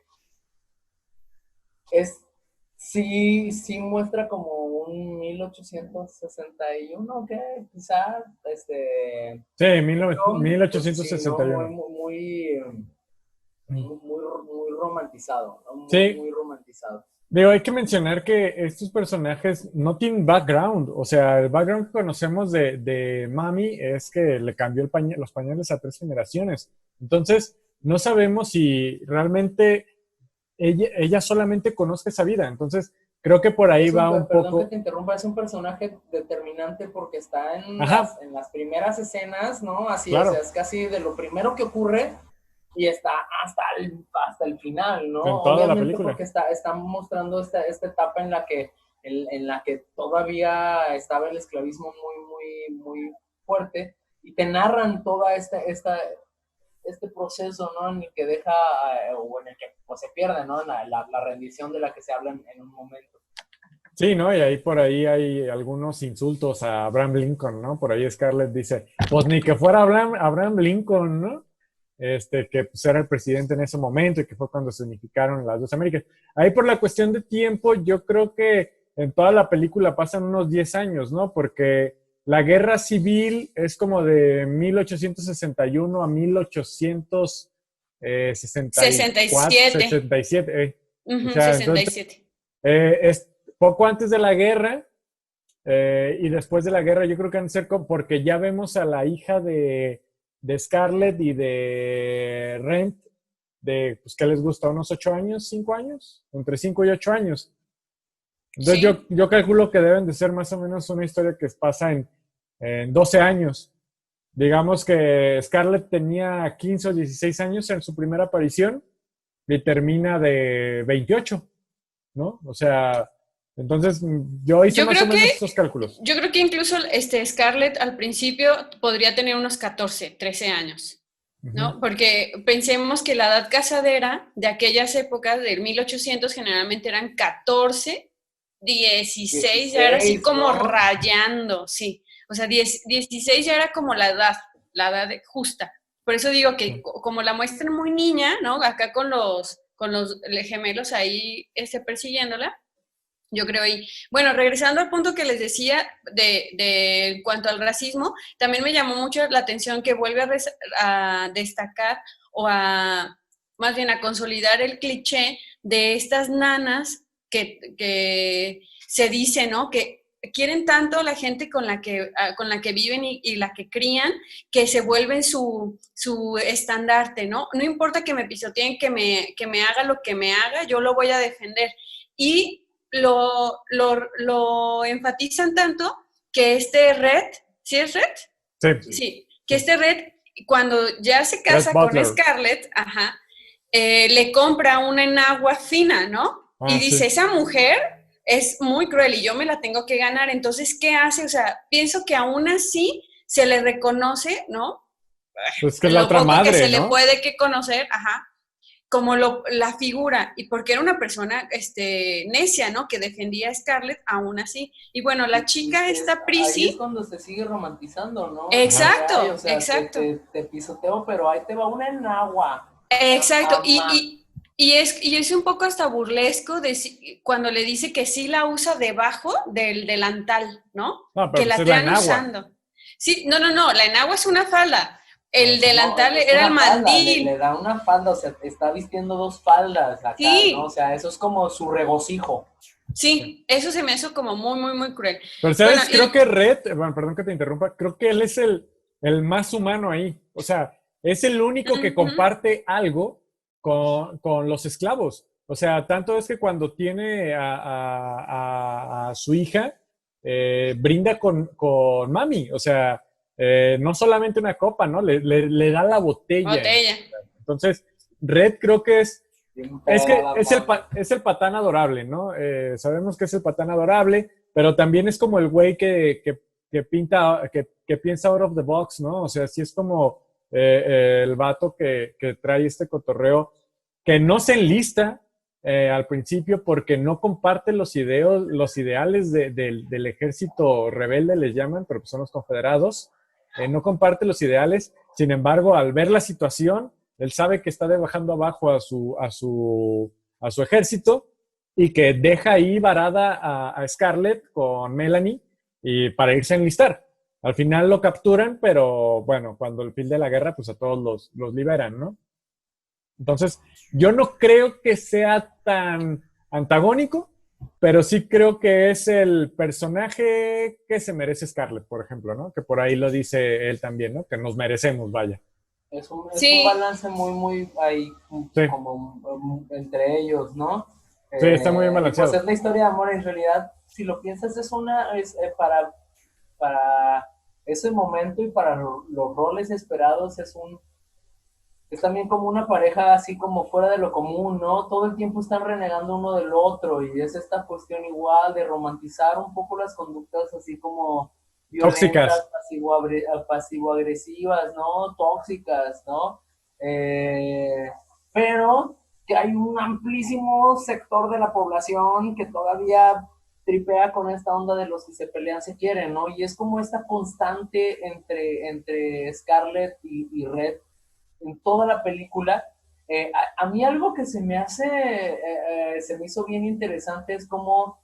es, sí muestra como un 1861, que quizás, Sí, sí, ¿no? 1861. Muy romantizado, ¿no? Sí, Muy romantizado. digo, hay que mencionar que estos personajes no tienen background. O sea, el background que conocemos de Mami es que le cambió los pañales a 3 generaciones. Entonces, no sabemos si realmente ella solamente conozca esa vida. Entonces, creo que por ahí va un Perdón que poco. te interrumpa, es un personaje determinante porque está Ajá, en las primeras escenas, ¿no? Así, o sea, claro, es casi de lo primero que ocurre y está hasta el final, ¿no? en toda la Obviamente película. porque está mostrando esta etapa en la que todavía estaba el esclavismo muy fuerte, y te narran toda este proceso, ¿no? En el que deja, o en el que pues, se pierde, ¿no? La rendición de la que se habla en un momento. Sí, ¿no? Y ahí por ahí hay algunos insultos a Abraham Lincoln, ¿no? Por ahí Scarlett dice, pues ni que fuera Abraham Lincoln, ¿no? Que pues, era el presidente en ese momento y que fue cuando se unificaron las dos Américas. Ahí por la cuestión de tiempo, yo creo que en toda la película pasan unos 10 años, ¿no? Porque la guerra civil es como de 1861 a 1864, 67. 67. O Ujú, sea, entonces 67. es poco antes de la guerra y después de la guerra, yo creo que han de ser porque ya vemos a la hija de Scarlett y de Rent, pues, ¿qué les gusta? ¿Unos 8 años? ¿5 años? Entre 5 y 8 años. Entonces Sí. yo calculo que deben de ser más o menos una historia que pasa en 12 años. Digamos que Scarlett tenía 15 o 16 años en su primera aparición y termina de 28, ¿no? O sea, entonces yo hice Yo más o creo menos que, esos cálculos. yo creo que incluso Scarlett al principio podría tener unos 14, 13 años, Ujú. ¿no? Porque pensemos que la edad casadera de aquellas épocas, del 1800, generalmente eran 14, 16, ya era así 16, como ¿no? rayando, sí. O sea, 16 ya era como la edad justa. Por eso digo que como la muestran muy niña, ¿no? Acá con los gemelos ahí persiguiéndola, yo creo. Y bueno, regresando al punto que les decía en cuanto al racismo, también me llamó mucho la atención que vuelve a destacar o más bien a consolidar el cliché de estas nanas que se dice, ¿no? Que quieren tanto a la gente con la que viven y la que crían, que se vuelven su estandarte, ¿no? No importa que me pisoteen, que me haga lo que me haga, yo lo voy a defender. Y lo enfatizan tanto que Red, ¿sí es Red? Sí. Sí, que Red, cuando ya se casa con Scarlett, le compra una enagua fina, ¿no? Y dice, esa mujer es muy cruel y yo me la tengo que ganar. Entonces, ¿qué hace? O sea, pienso que aún así se le reconoce, ¿no? Pues que es la otra madre, que se ¿no? le puede que conocer, como la figura, y porque era una persona necia, ¿no? Que defendía a Scarlett aún así. Y bueno, la chica esta Prissy... Ahí es cuando se sigue romantizando, ¿no? Exacto, Ay, o sea, exacto. Te pisoteo, pero ahí te va una enagua. Exacto, y es un poco hasta burlesco cuando le dice que sí la usa debajo del delantal, ¿no? No, pero que la pues están usando. Sí, no, la enagua es una falda. El delantal era el mandil. Le da una falda, o sea, está vistiendo dos faldas acá, sí. ¿no? O sea, eso es como su regocijo. Sí, eso se me hizo como muy, muy, muy cruel. Pero, ¿sabes? Creo que Red, bueno, perdón que te interrumpa, creo que él es el más humano ahí. O sea, es el único que comparte algo con los esclavos. O sea, tanto es que cuando tiene a su hija, brinda con Mami. O sea, no solamente una copa, ¿no? Le da la botella. Entonces, Red creo que es el patán adorable, ¿no? Sabemos que es el patán adorable, pero también es como el güey que pinta, que piensa out of the box, ¿no? O sea, sí es como el vato que trae este cotorreo, que no se enlista al principio porque no comparte los ideales del ejército rebelde, les llaman, pero pues son los confederados. No comparte los ideales, sin embargo, al ver la situación, él sabe que está bajando abajo a su ejército y que deja ahí varada a Scarlett con Melanie y para irse a enlistar. Al final lo capturan, pero bueno, cuando el fin de la guerra, pues a todos los liberan, ¿no? Entonces, yo no creo que sea tan antagónico, pero sí creo que es el personaje que se merece Scarlett, por ejemplo, ¿no? Que por ahí lo dice él también, ¿no? Que nos merecemos, vaya. Es un balance muy, muy ahí, como entre ellos, ¿no? Sí, está muy bien balanceado. Pues es la historia de amor, en realidad, si lo piensas, es para ese momento y para los roles esperados, es también como una pareja así como fuera de lo común, ¿no? Todo el tiempo están renegando uno del otro y es esta cuestión igual de romantizar un poco las conductas así como violentas, pasivo-agresivas, ¿no? Tóxicas, ¿no? Pero que hay un amplísimo sector de la población que todavía tripea con esta onda de los que se pelean se quieren, ¿no? Y es como esta constante entre Scarlett y Red en toda la película. A mí algo que se me hizo bien interesante es cómo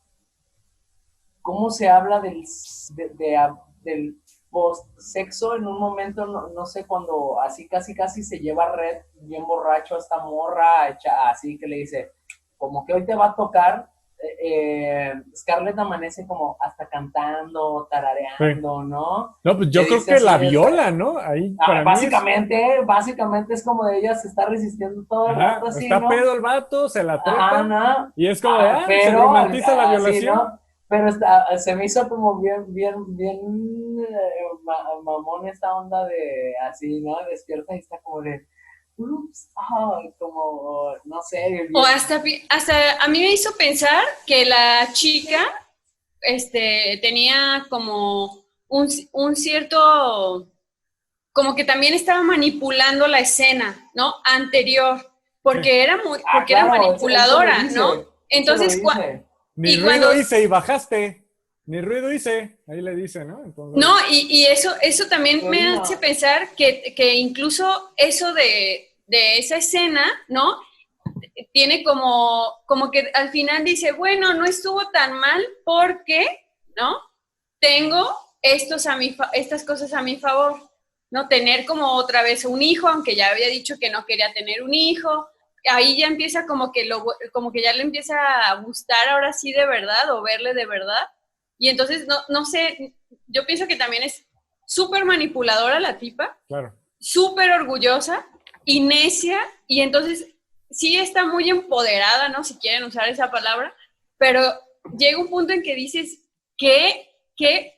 se habla del post-sexo en un momento, no sé, cuando así casi se lleva Red bien borracho a esta morra, así que le dice, como que hoy te va a tocar. Scarlett amanece como hasta cantando, tarareando, sí. ¿no? No, pues yo creo que la viola, ¿no? Ahí para básicamente es como de ella se está resistiendo todo el rato así, está ¿no? pedo el vato, se la trepa, ¿no? Y es como se romantiza la violación. Sí, ¿no? Pero se me hizo como bien mamón esta onda de así, ¿no? Despierta y está como de ups, como, no sé. O hasta a mí me hizo pensar que la chica tenía como un cierto, como que también estaba manipulando la escena, ¿no? Anterior, porque era manipuladora, ¿no? Entonces, ni ruido hice y bajajaste. Ni ruido hice, ahí le dice, ¿no? Entonces... No, y eso también me hace pensar que incluso eso de esa escena, ¿no? Tiene como que al final dice, bueno, no estuvo tan mal porque, ¿no? Tengo estas cosas a mi favor, ¿no? Tener como otra vez un hijo, aunque ya había dicho que no quería tener un hijo. Ahí ya empieza como que ya le empieza a gustar ahora sí de verdad o verle de verdad. Y entonces, no sé, yo pienso que también es súper manipuladora la tipa, claro, súper orgullosa y necia, y entonces sí está muy empoderada, ¿no? Si quieren usar esa palabra, pero llega un punto en que dices, qué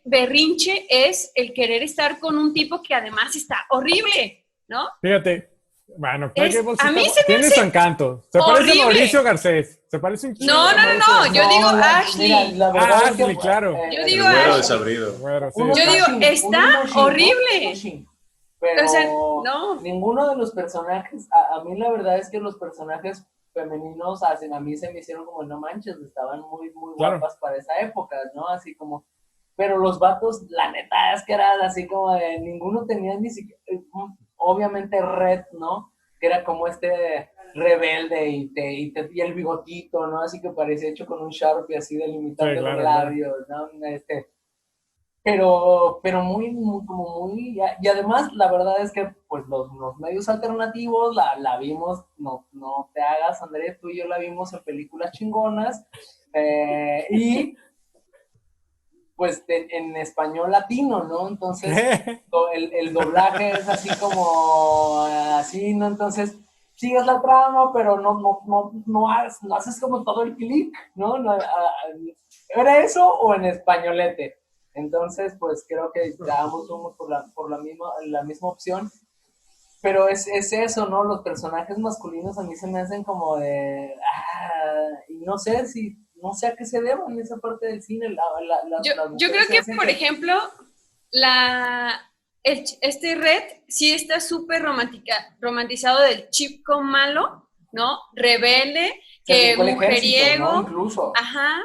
berrinche es el querer estar con un tipo que además está horrible, ¿no? Fíjate, bueno, a mí se me tiene hace su encanto. Se horrible. parece a Mauricio Garcés. Se parece un chingo. No, yo digo Ashley. Mira, la verdad es que, Ashley, claro. Yo El digo güero Ashley. desabrido. Bueno, sí. Yo digo, está horrible. Pero O sea, no. ninguno de los personajes, a mí la verdad es que los personajes femeninos a mí se me hicieron como no manches, estaban muy, muy Claro. guapas para esa época, ¿no? Así como, pero los vatos, la neta es que eran así como de, ninguno tenía ni siquiera, obviamente Red, ¿no? Que era como este rebelde y el bigotito, ¿no? Así que parecía hecho con un Sharpie así delimitando Sí, claro, los labios, ¿no? Pero como muy, y además la verdad es que pues los medios alternativos la vimos, no te hagas, André, tú y yo la vimos en películas chingonas, y pues en español latino, ¿no? Entonces el doblaje es así como así, ¿no? Entonces sigues la trama, pero no haces como todo el clic, ¿no? ¿Era eso o en españolete? Entonces, pues creo que ambos somos por la misma opción, pero es eso, ¿no? Los personajes masculinos a mí se me hacen como de, y no sé a qué se deban esa parte del cine. Yo creo que, por ejemplo, este Red sí está súper romantizado del chico malo, ¿no? Rebelde, que mujeriego, ¿no? Incluso. Ajá,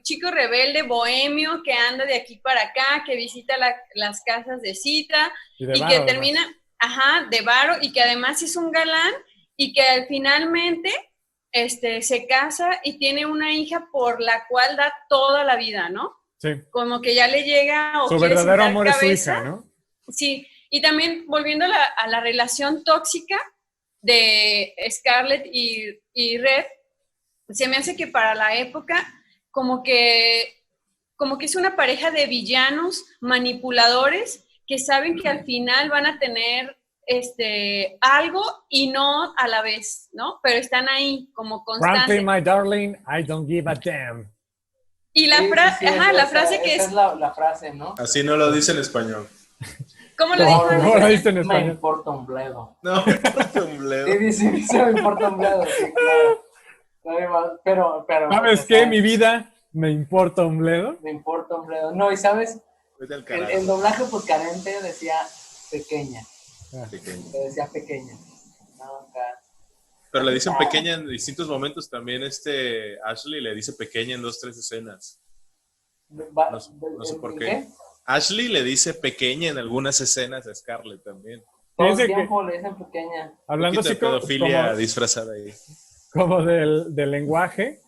chico rebelde, bohemio, que anda de aquí para acá, que visita las casas de cita y que termina, de varo, y que además es un galán y que finalmente se casa y tiene una hija por la cual da toda la vida, ¿no? Sí. Como que ya le llega o su quiere verdadero sentar amor cabeza. Es su hija, ¿no? Sí, y también volviendo a la relación tóxica de Scarlett y Red, se me hace que para la época como que es una pareja de villanos manipuladores que saben que al final van a tener algo y no a la vez, ¿no? Pero están ahí como constantes. Frankly, my darling, I don't give a damn. Y la frase que es... es la frase, ¿no? Así no lo dice en español. ¿Cómo lo dijo? ¿Cómo lo dice en Me español? importa un bledo. No, me importa un bledo. Sí, me importa un bledo, sí, claro. Pero ¿Sabes qué? Mi vida me importa un bledo. Me importa un bledo. No, y ¿sabes? El doblaje pues carente decía pequeña. Pequeña. Decía pequeña. No, pero le dicen pequeña en distintos momentos también. Ashley le dice pequeña en 2-3 escenas. No sé por qué. Ashley le dice pequeña en algunas escenas a Scarlett también. Todo el tiempo le dicen pequeña. Hablando así de pedofilia disfrazada ahí. Como del lenguaje,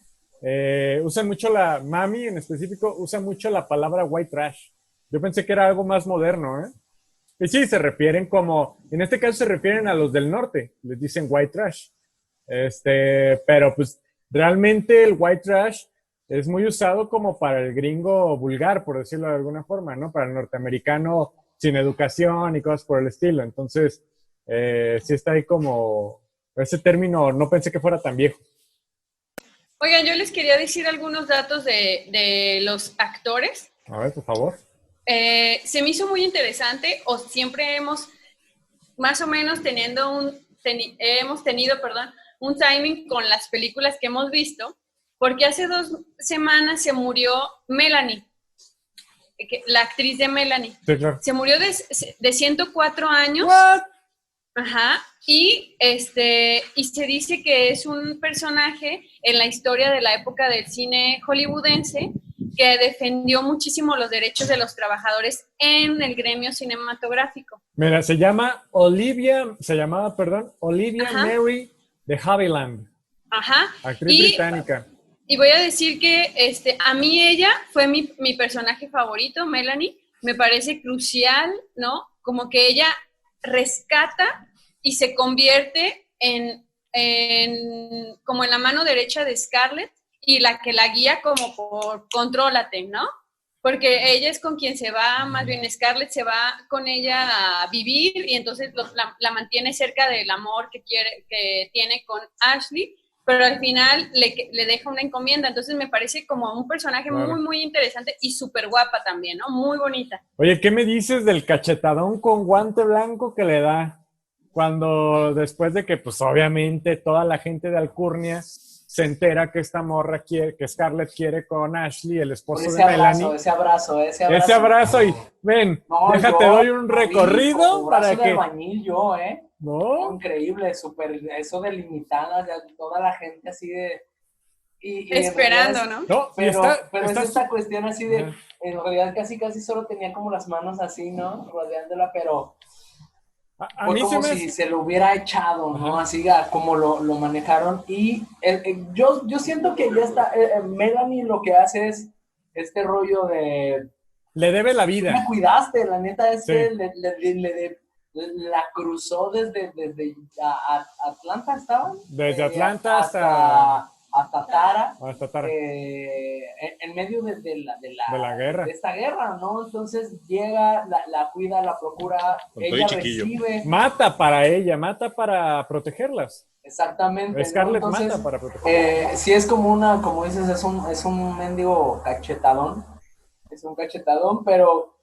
usan mucho Mami en específico, usa mucho la palabra white trash. Yo pensé que era algo más moderno, ¿eh? Y sí, se refieren en este caso se refieren a los del norte, les dicen white trash. Pero pues realmente el white trash es muy usado como para el gringo vulgar, por decirlo de alguna forma, ¿no? Para el norteamericano sin educación y cosas por el estilo. Entonces, sí está ahí como ese término, no pensé que fuera tan viejo. Oigan, yo les quería decir algunos datos de los actores. A ver, por favor. Se me hizo muy interesante, o siempre hemos más o menos hemos tenido un timing con las películas que hemos visto, porque hace 2 semanas se murió Melanie, la actriz de Melanie. Sí, claro. Se murió de 104 años. What? Ajá, y se dice que es un personaje en la historia de la época del cine hollywoodense que defendió muchísimo los derechos de los trabajadores en el gremio cinematográfico. Mira, se llamaba Olivia Ajá. Mary de Havilland. Ajá. Actriz británica. Y voy a decir que a mí ella fue mi personaje favorito, Melanie. Me parece crucial, ¿no? Como que ella rescata y se convierte como en la mano derecha de Scarlett y la que la guía como por contrólate, ¿no? Porque ella es con quien se va, más bien Scarlett se va con ella a vivir y entonces la mantiene cerca del amor que tiene con Ashley, pero al final le deja una encomienda. Entonces me parece como un personaje Claro. muy, muy interesante y súper guapa también, ¿no? Muy bonita. Oye, ¿qué me dices del cachetadón con guante blanco que le da cuando después de que, pues obviamente, toda la gente de Alcurnia se entera que esta morra quiere, que Scarlett quiere con Ashley, el Por esposo ese de abrazo, Melanie? ese abrazo. Ese abrazo y ven, No, déjate, yo, doy un recorrido como para brazo de que... albañil yo, ¿No? Increíble, súper, eso delimitada, ya toda la gente así de... Y en Esperando, realidad ¿no? No, y Pero, está, pero está es esta cuestión así de, Ajá. en realidad casi solo tenía como las manos así, ¿no? Rodeándola, pero A fue mí se como me si hace... se lo hubiera echado, ¿no? Ajá. Así como lo manejaron. Y yo siento que ya está, Melanie lo que hace es este rollo de, Le debe la tú me vida. cuidaste, la neta es Sí. que la cruzó desde Atlanta, ¿estaban? Desde Atlanta hasta Tara. hasta Tara. En medio de la guerra. de esta guerra, ¿no? Entonces llega, la cuida, la procura, Con todo ella y chiquillo. recibe, Mata para ella, mata para protegerlas. exactamente, ¿no? Scarlett Entonces, mata para protegerlas. sí es como como dices, es un mendigo cachetadón, es un cachetadón, pero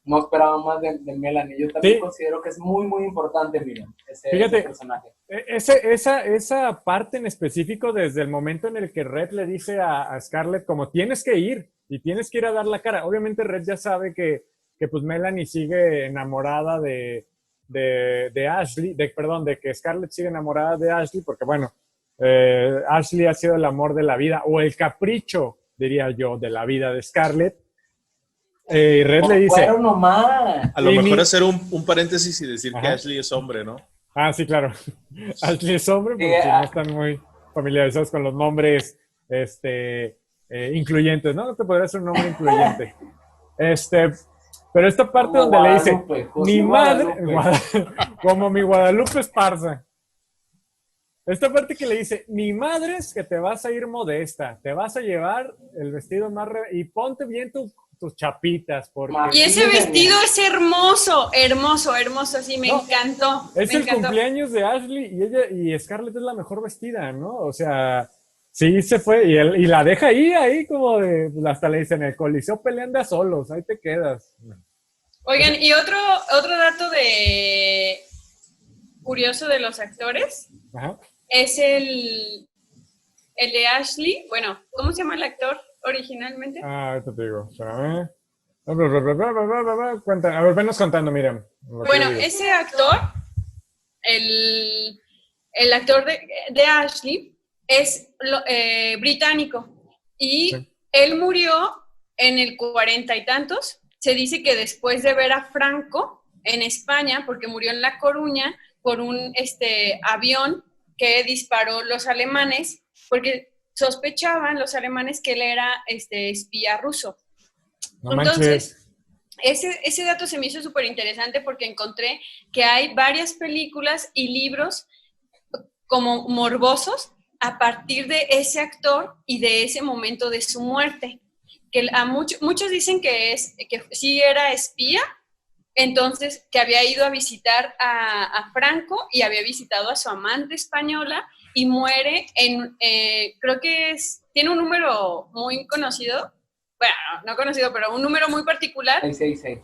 no esperaba más de Melanie. Yo también Sí. considero que es muy, muy importante, mira, Fíjate, ese personaje. Esa parte en específico, desde el momento en el que Red le dice a Scarlett como tienes que ir y tienes que ir a dar la cara. Obviamente Red ya sabe que pues Melanie sigue enamorada de Ashley, perdón, de que Scarlett sigue enamorada de Ashley, porque bueno, Ashley ha sido el amor de la vida, o el capricho, diría yo, de la vida de Scarlett. Y Red le dice... Fueron nomás. A lo Y mejor mi- hacer un paréntesis y decir que Ajá. Ashley es hombre, ¿no? Ah, sí, claro. Ashley es hombre, porque Sí, no están muy familiarizados con los nombres incluyentes, ¿no? No te podría ser un nombre incluyente. Pero esta parte Como donde le dice, Guadalupe, José mi madre, Guadalupe. como mi Guadalupe Esparza. Esta parte que le dice, mi madre es que te vas a ir modesta, te vas a llevar el vestido más... y ponte bien tus chapitas, porque... Y ese vestido es hermoso, hermoso, hermoso, así me No, encantó. Es me el encantó. cumpleaños de Ashley y Scarlett es la mejor vestida, ¿no? O sea, sí se fue y la deja ahí como de, hasta le dicen, el Coliseo peleando a solos, ahí te quedas. Oigan, y otro dato de curioso de los actores Ajá. es el de Ashley. Bueno, ¿cómo se llama el actor originalmente? Ahorita te digo, espérame. A ver, venos contando, Miriam. Bueno, ese actor, el actor de Ashley, es británico y Sí. él murió en el 40 y tantos. Se dice que después de ver a Franco en España, porque murió en La Coruña por un avión que disparó los alemanes, porque sospechaban los alemanes que él era espía ruso. No Entonces, manches. ese dato se me hizo súper interesante porque encontré que hay varias películas y libros como morbosos a partir de ese actor y de ese momento de su muerte. Que muchos dicen que sí era espía, entonces que había ido a visitar a Franco y había visitado a su amante española y muere creo que tiene un número muy conocido, bueno, no conocido, pero un número muy particular. 666.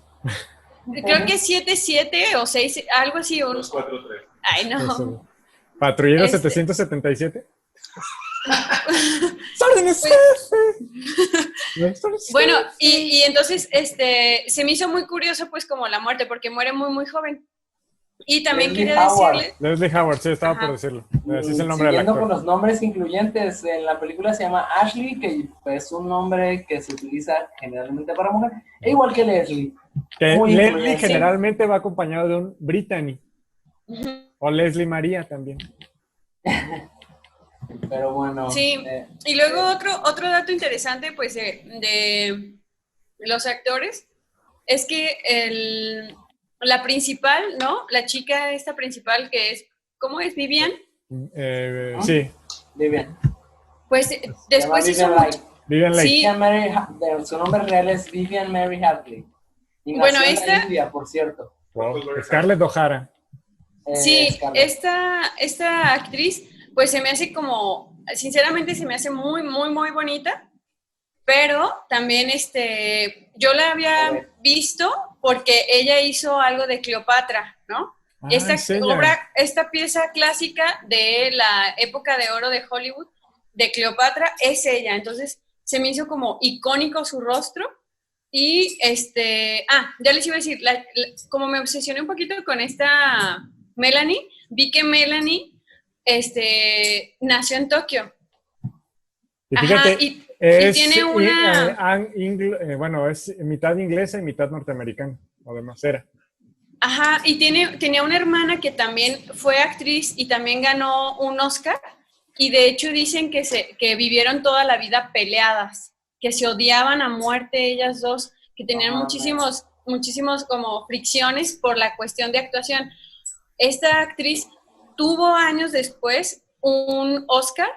Creo que es 77 o 6, algo así. 243. Ay, no. Patrullero 777. Bueno, y entonces se me hizo muy curioso pues como la muerte, porque muere muy, muy joven. Y también Leslie quería Howard. decirle... Leslie Howard, sí, estaba Ajá. por decirlo. Así es el nombre del Siguiendo actor. con los nombres incluyentes, en la película se llama Ashley, que es un nombre que se utiliza generalmente para mujer, e igual que Leslie. Que Muy Leslie influyente. generalmente va acompañado de un Brittany. O Leslie María también. Pero bueno. Sí, y luego otro dato interesante pues de los actores es que la principal, ¿no? La chica esta principal que es, ¿cómo es? Vivian. Sí, Vivian. Pues después Se hizo llama mucho. Vivian Leigh. Sí, Vivian Mary, su nombre real es Vivian Mary Hadley. Y Bueno, nació en la esta- India, por cierto. Wow. Scarlett O'Hara. sí, Scarlett. esta actriz pues se me hace como, sinceramente se me hace muy, muy, muy bonita, pero también yo la había visto porque ella hizo algo de Cleopatra, ¿no? Esta es ella. obra, esta pieza clásica de la época de oro de Hollywood, de Cleopatra, es ella. Entonces se me hizo como icónico su rostro. Y ya les iba a decir, como me obsesioné un poquito con esta Melanie, vi que Melanie nació en Tokio. Y fíjate, Ajá, y es, tiene una... bueno, es mitad inglesa y mitad norteamericana, además era. Ajá, y tenía una hermana que también fue actriz y también ganó un Oscar, y de hecho dicen que vivieron toda la vida peleadas, que se odiaban a muerte ellas dos, que tenían muchísimos como fricciones por la cuestión de actuación. Esta actriz tuvo años después un Oscar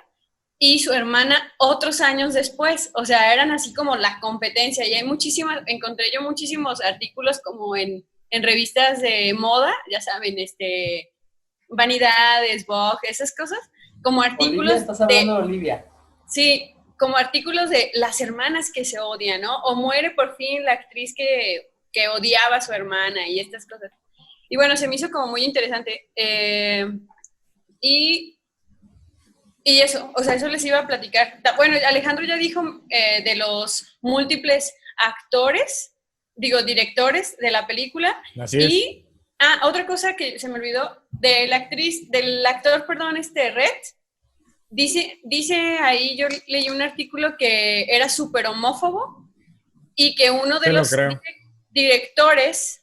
y su hermana otros años después, o sea, eran así como la competencia, y encontré yo muchísimos artículos como en revistas de moda, ya saben, Vanidades, Vogue, esas cosas, como artículos Olivia, estás hablando de Olivia. Sí, como artículos de las hermanas que se odian, ¿no? O muere por fin la actriz que odiaba a su hermana y estas cosas. Y bueno, se me hizo como muy interesante. Y eso, o sea, eso les iba a platicar. Bueno, Alejandro ya dijo de los múltiples directores de la película. Así es. Y, otra cosa que se me olvidó, del actor, perdón, Red, dice ahí, yo leí un artículo que era súper homófobo y que uno de los directores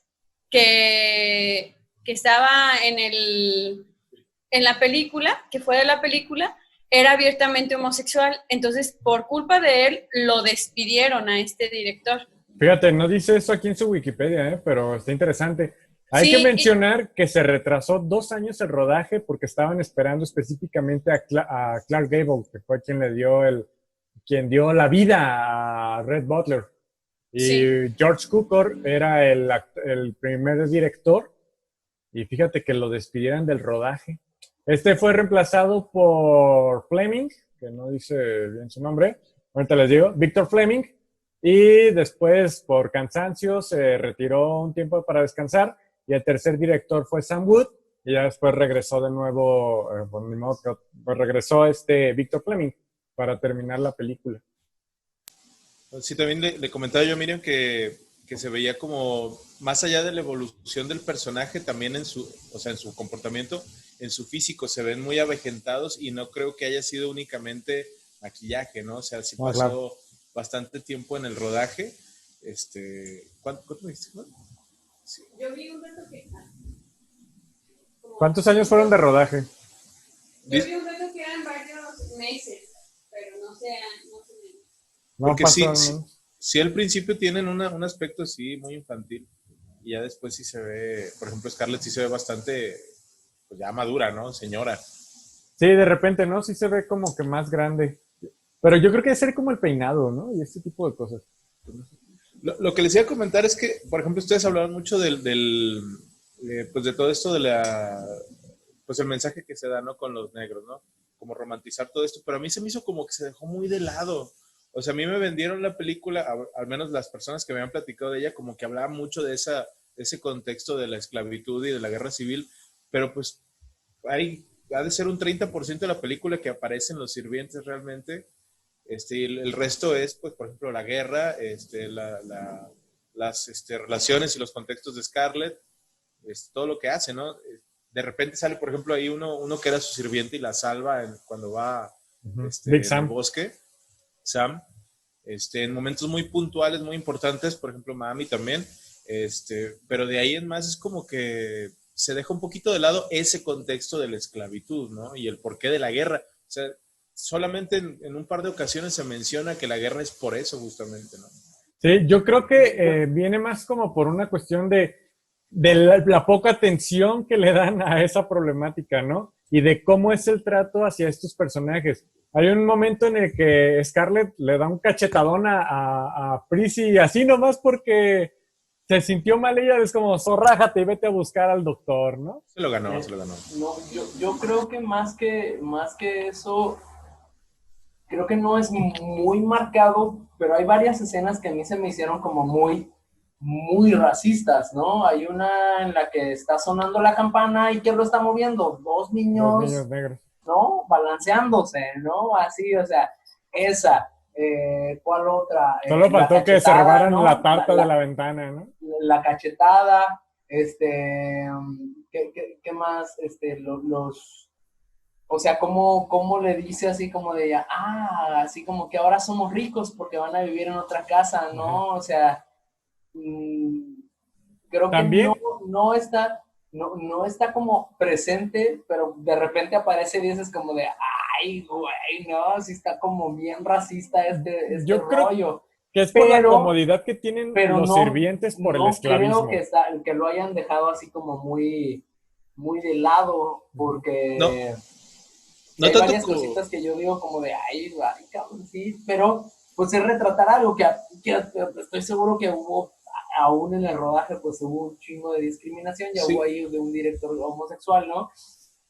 que estaba en la película, que fue de la película, era abiertamente homosexual. Entonces, por culpa de él, lo despidieron a este director. Fíjate, no dice eso aquí en su Wikipedia, pero está interesante. Hay que mencionar que se retrasó 2 años el rodaje porque estaban esperando específicamente a Clark Gable, que fue quien dio la vida a Red Butler. Y George Cukor era el primer director, y fíjate que lo despidieran del rodaje. Fue reemplazado por Fleming, que no dice bien su nombre, ahorita les digo, Victor Fleming, y después por cansancio se retiró un tiempo para descansar, y el tercer director fue Sam Wood, y ya después regresó de nuevo, regresó Victor Fleming para terminar la película. Sí, también le comentaba yo a Miriam que se veía como, más allá de la evolución del personaje, también en su comportamiento, en su físico, se ven muy avejentados, y no creo que haya sido únicamente maquillaje, ¿no? O sea, sí pasó bastante tiempo en el rodaje. ¿Cuánto me dijiste, no? Sí. Yo vi un dato que... ¿Cuántos años fueron de rodaje? Yo vi un dato que eran varios meses, pero no sé. Porque sí, al principio tienen un aspecto así muy infantil, y ya después sí se ve, por ejemplo, Scarlett sí se ve bastante, pues ya madura, ¿no? Señora. Sí, de repente, ¿no? Sí se ve como que más grande. Pero yo creo que debe ser como el peinado, ¿no? Y este tipo de cosas. Lo que les iba a comentar es que, por ejemplo, ustedes hablaban mucho pues de todo esto pues el mensaje que se da, ¿no? Con los negros, ¿no? Como romantizar todo esto, pero a mí se me hizo como que se dejó muy de lado. O sea, a mí me vendieron la película, al menos las personas que me han platicado de ella, como que hablaba mucho de ese contexto de la esclavitud y de la guerra civil, pero pues ha de ser un 30% de la película que aparecen los sirvientes realmente. El resto es, pues, por ejemplo, la guerra, las relaciones y los contextos de Scarlett, todo lo que hace, ¿no? De repente sale, por ejemplo, ahí uno que era su sirviente y la salva cuando va en el bosque, Sam, en momentos muy puntuales, muy importantes, por ejemplo, Mami también, pero de ahí en más es como que se deja un poquito de lado ese contexto de la esclavitud, ¿no? Y el porqué de la guerra. O sea, solamente en un par de ocasiones se menciona que la guerra es por eso justamente, ¿no? Sí, yo creo que viene más como por una cuestión de la poca atención que le dan a esa problemática, ¿no? Y de cómo es el trato hacia estos personajes. Hay un momento en el que Scarlett le da un cachetadón a Prissy, así nomás porque se sintió mal ella, es como, zorrájate y vete a buscar al doctor, ¿no? Se lo ganó, se lo ganó. No, yo creo que más que eso, creo que no es muy marcado, pero hay varias escenas que a mí se me hicieron como muy racistas, ¿no? Hay una en la que está sonando la campana y ¿quién lo está moviendo? Dos Los niños, niños negros. ¿no? Balanceándose, ¿no? Así, o sea, esa. ¿Cuál otra? Solo La faltó que se cachetada, robaran ¿no? la tarta de la ventana, ¿no? La cachetada, ¿qué más? O sea, ¿cómo le dice así como de ella? Así como que ahora somos ricos porque van a vivir en otra casa, ¿no? O sea, creo que También, no está como presente, pero de repente aparece y dices como de, ay, güey, no, sí está como bien racista este yo creo rollo. que es por la Pero, comodidad que tienen pero los sirvientes por el no esclavismo. creo que lo hayan dejado así como muy de lado, porque No, no hay tanto varias como... cositas que yo digo como de, ay, cabrón, sí, pero pues es retratar algo que estoy seguro que hubo, aún en el rodaje, pues hubo un chingo de discriminación, ya hubo Sí, ahí de un director homosexual, ¿no?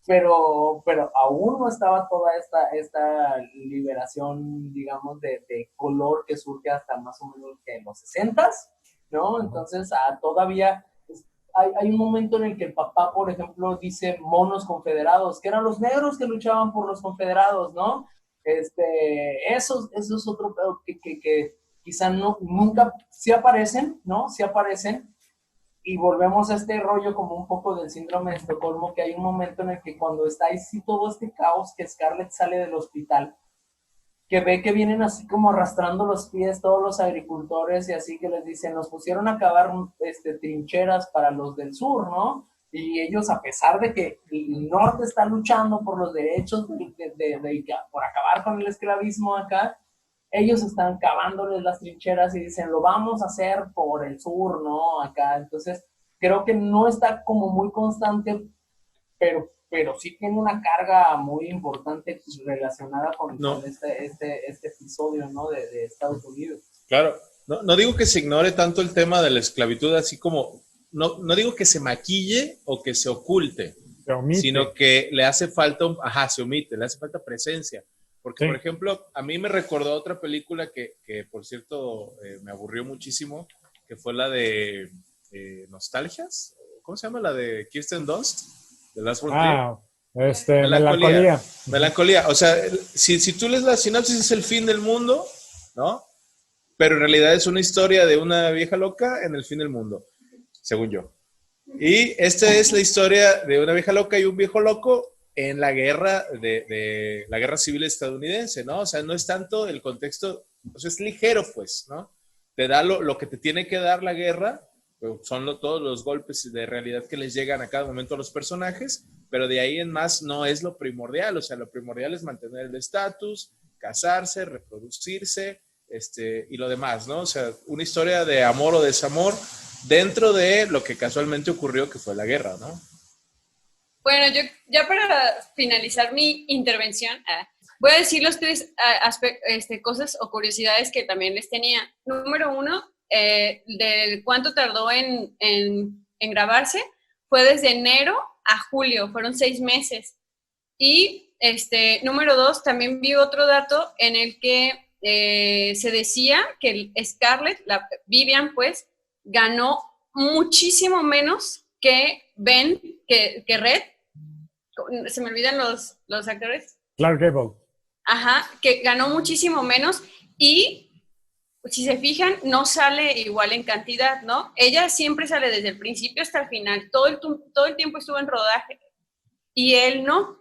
Pero aún no estaba toda esta liberación, digamos, de color que surge hasta más o menos en los 60s, ¿no? Entonces, todavía pues, hay un momento en el que el papá, por ejemplo, dice monos confederados, que eran los negros que luchaban por los confederados, ¿no? Eso es otro pedo que quizá nunca, sí aparecen, ¿no? Sí aparecen, y volvemos a este rollo como un poco del síndrome de Estocolmo, que hay un momento en el que cuando está ahí sí todo este caos, que Scarlett sale del hospital, que ve que vienen así como arrastrando los pies todos los agricultores y así que les dicen, nos pusieron a cavar trincheras para los del sur, ¿no? Y ellos, a pesar de que el norte está luchando por los derechos por acabar con el esclavismo acá, ellos están cavándoles las trincheras y dicen, lo vamos a hacer por el sur, ¿no? Acá, entonces, creo que no está como muy constante, pero sí tiene una carga muy importante relacionada no, con este episodio, ¿no? De Estados Unidos. claro. No digo que se ignore tanto el tema de la esclavitud, así como, no digo que se maquille o que se oculte, se omite. sino que le hace falta, se omite, le hace falta presencia. Porque, Sí. por ejemplo, a mí me recordó otra película que por cierto, me aburrió muchísimo, que fue la de Nostalgias. ¿Cómo se llama? La de Kirsten Dunst, de Last Frontier. Melancolía. Melancolía. O sea, si tú lees la sinopsis, es el fin del mundo, ¿no? Pero en realidad es una historia de una vieja loca en el fin del mundo, según yo. Y esta es la historia de una vieja loca y un viejo loco en la guerra de la guerra civil estadounidense, ¿no? O sea, no es tanto el contexto, o sea, es ligero, pues, ¿no? Te da lo que te tiene que dar la guerra, son todos los golpes de realidad que les llegan a cada momento a los personajes, pero de ahí en más no es lo primordial, o sea, lo primordial es mantener el estatus, casarse, reproducirse, y lo demás, ¿no? O sea, una historia de amor o desamor dentro de lo que casualmente ocurrió, que fue la guerra, ¿no? Bueno, yo ya para finalizar mi intervención, voy a decir los tres cosas o curiosidades que también les tenía. Número uno, de cuánto tardó en grabarse, fue desde enero a julio, fueron 6 meses. Y número dos, también vi otro dato en el que se decía que Scarlett, Vivian, pues, ganó muchísimo menos que Ben, que Red. Se me olvidan los actores. Clark Gable. Ajá, que ganó muchísimo menos y si se fijan, no sale igual en cantidad, ¿no? Ella siempre sale desde el principio hasta el final, todo el tiempo estuvo en rodaje y él no.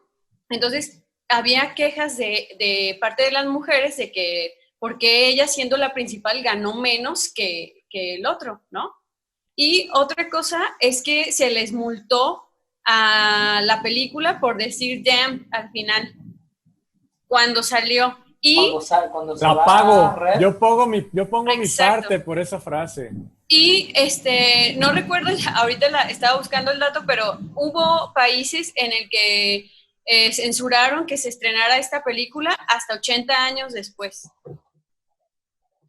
Entonces, había quejas de parte de las mujeres de que, porque ella siendo la principal ganó menos que el otro, ¿no? Y otra cosa es que se les multó a la película por decir damn al final, cuando salió. Y Cuando se La va pago. Red, Yo pongo mi Exacto. parte por esa frase. Y no recuerdo, ahorita estaba buscando el dato, pero hubo países en el que censuraron que se estrenara esta película hasta 80 años después.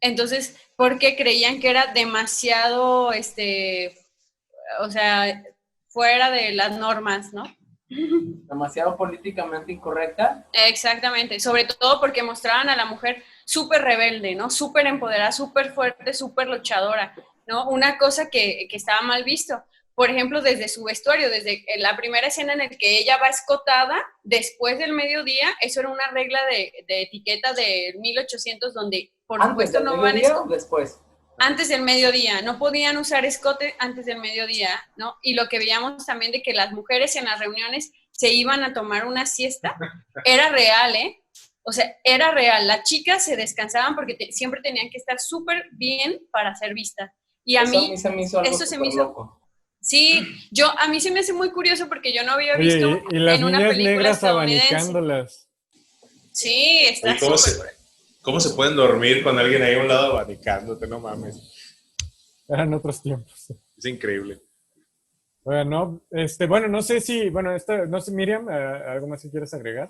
Entonces, porque creían que era demasiado, o sea, fuera de las normas, ¿no? Demasiado políticamente incorrecta. Exactamente, sobre todo porque mostraban a la mujer súper rebelde, ¿no? Súper empoderada, súper fuerte, súper luchadora, ¿no? Una cosa que estaba mal visto. Por ejemplo, desde su vestuario, desde la primera escena en la que ella va escotada después del mediodía, eso era una regla de etiqueta de 1800, donde por supuesto no van a después. Antes del mediodía, no podían usar escote antes del mediodía, ¿no? Y lo que veíamos también de que las mujeres en las reuniones se iban a tomar una siesta, era real, ¿eh? O sea, era real. Las chicas se descansaban porque siempre tenían que estar súper bien para ser vistas. Y a mí se me hizo algo eso se me hizo loco. Sí, a mí se me hace muy curioso porque yo no había visto y las en una niñas película negras estadounidense. Abanicándolas. Sí, está súper. ¿Cómo se pueden dormir con alguien ahí a un lado abanicándote? No mames. Eran otros tiempos. Es increíble. Bueno, no sé si, no sé, Miriam, ¿algo más que quieres agregar?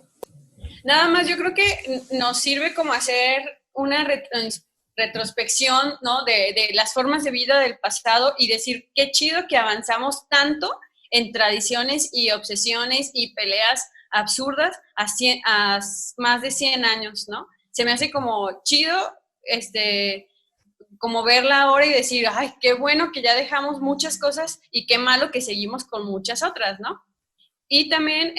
Nada más, yo creo que nos sirve como hacer una retrospección, ¿no? De las formas de vida del pasado y decir qué chido que avanzamos tanto en tradiciones y obsesiones y peleas absurdas a más de 100 años, ¿no? Se me hace como chido, como verla ahora y decir, ay, qué bueno que ya dejamos muchas cosas y qué malo que seguimos con muchas otras, ¿no? Y también,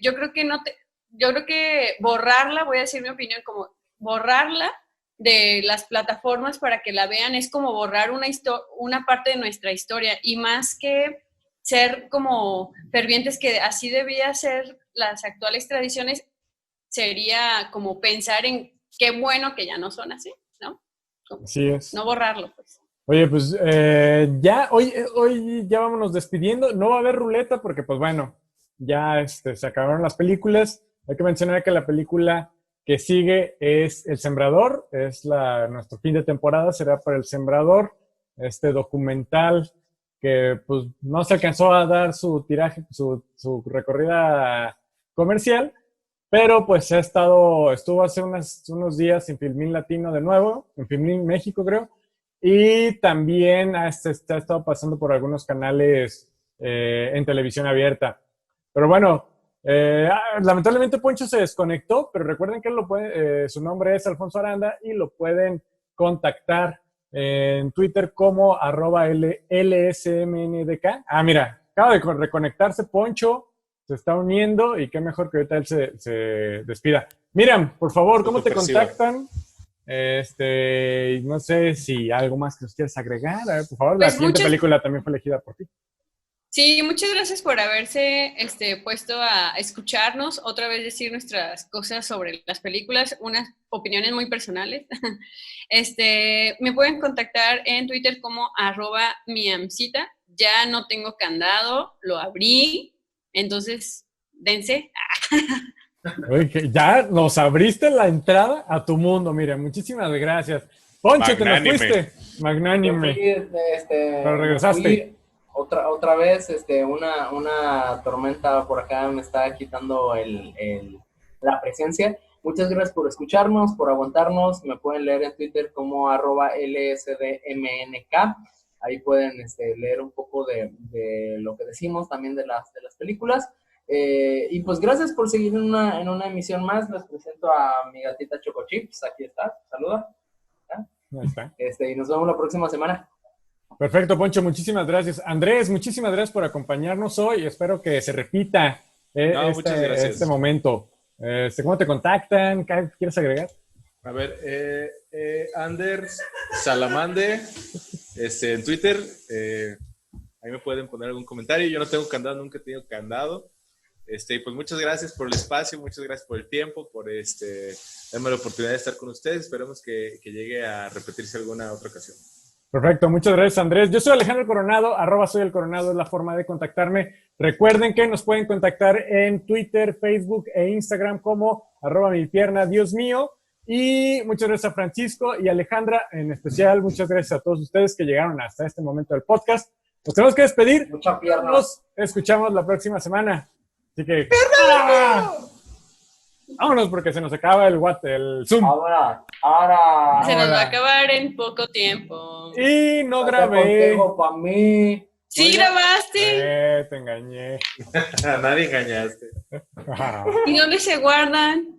yo creo que borrarla, voy a decir mi opinión, como borrarla de las plataformas para que la vean es como borrar una parte de nuestra historia, y más que ser como fervientes que así debía ser las actuales tradiciones, sería como pensar en qué bueno que ya no son así, ¿no? Como Así es. no borrarlo, pues. Oye, pues hoy ya vámonos despidiendo. No va a haber ruleta porque, pues bueno, ya se acabaron las películas. Hay que mencionar que la película que sigue es El Sembrador, nuestro fin de temporada será para El Sembrador, este documental que pues no se alcanzó a dar su tiraje, su recorrida comercial, pero pues estuvo hace unos días en Filmín Latino de nuevo, en Filmín México creo, y también ha estado pasando por algunos canales en televisión abierta. Pero bueno, lamentablemente Poncho se desconectó, pero recuerden que su nombre es Alfonso Aranda y lo pueden contactar en Twitter como @LSMNDK. Ah, mira, acaba de reconectarse Poncho, se está uniendo y qué mejor que ahorita él se despida. Miriam, por favor, ¿cómo te contactan? No sé si algo más que nos quieras agregar. A ver, por favor, la siguiente película también fue elegida por ti. Sí, muchas gracias por haberse puesto a escucharnos, otra vez decir nuestras cosas sobre las películas, unas opiniones muy personales. Me pueden contactar en Twitter como @miamcita. Ya no tengo candado, lo abrí, entonces dense. Oye, ya nos abriste la entrada a tu mundo, mira, muchísimas gracias. Poncho, te nos fuiste. Magnánime. Pero regresaste. Otra vez, una tormenta por acá me está quitando la presencia. Muchas gracias por escucharnos, por aguantarnos. Me pueden leer en Twitter como @LSDMNK. Ahí pueden leer un poco de lo que decimos, también de las películas. Y pues gracias por seguir en una emisión más. Les presento a mi gatita Choco Chips. Aquí está, saluda. Ahí está. Y nos vemos la próxima semana. Perfecto, Poncho, muchísimas gracias. Andrés, muchísimas gracias por acompañarnos hoy. Espero que se repita este momento. ¿Cómo te contactan? ¿Qué quieres agregar? A ver, Anders Salamande, en Twitter, ahí me pueden poner algún comentario. Yo no tengo candado, nunca he tenido candado. Pues muchas gracias por el espacio, muchas gracias por el tiempo, por darme la oportunidad de estar con ustedes. Esperemos que llegue a repetirse alguna otra ocasión. Perfecto, muchas gracias, Andrés. Yo soy Alejandro Coronado, @soyelcoronado es la forma de contactarme. Recuerden que nos pueden contactar en Twitter, Facebook e Instagram como @mipierna, Dios mío. Y muchas gracias a Francisco y Alejandra, en especial, muchas gracias a todos ustedes que llegaron hasta este momento del podcast. Nos tenemos que despedir. Mucha pierna. Nos escuchamos la próxima semana. Así que... Vámonos porque se nos acaba el Zoom. Ahora. Se nos va a acabar en poco tiempo. Y no Date grabé. consejo para mí. ¿Sí grabaste? Te engañé. A nadie engañaste. ¿Y dónde se guardan?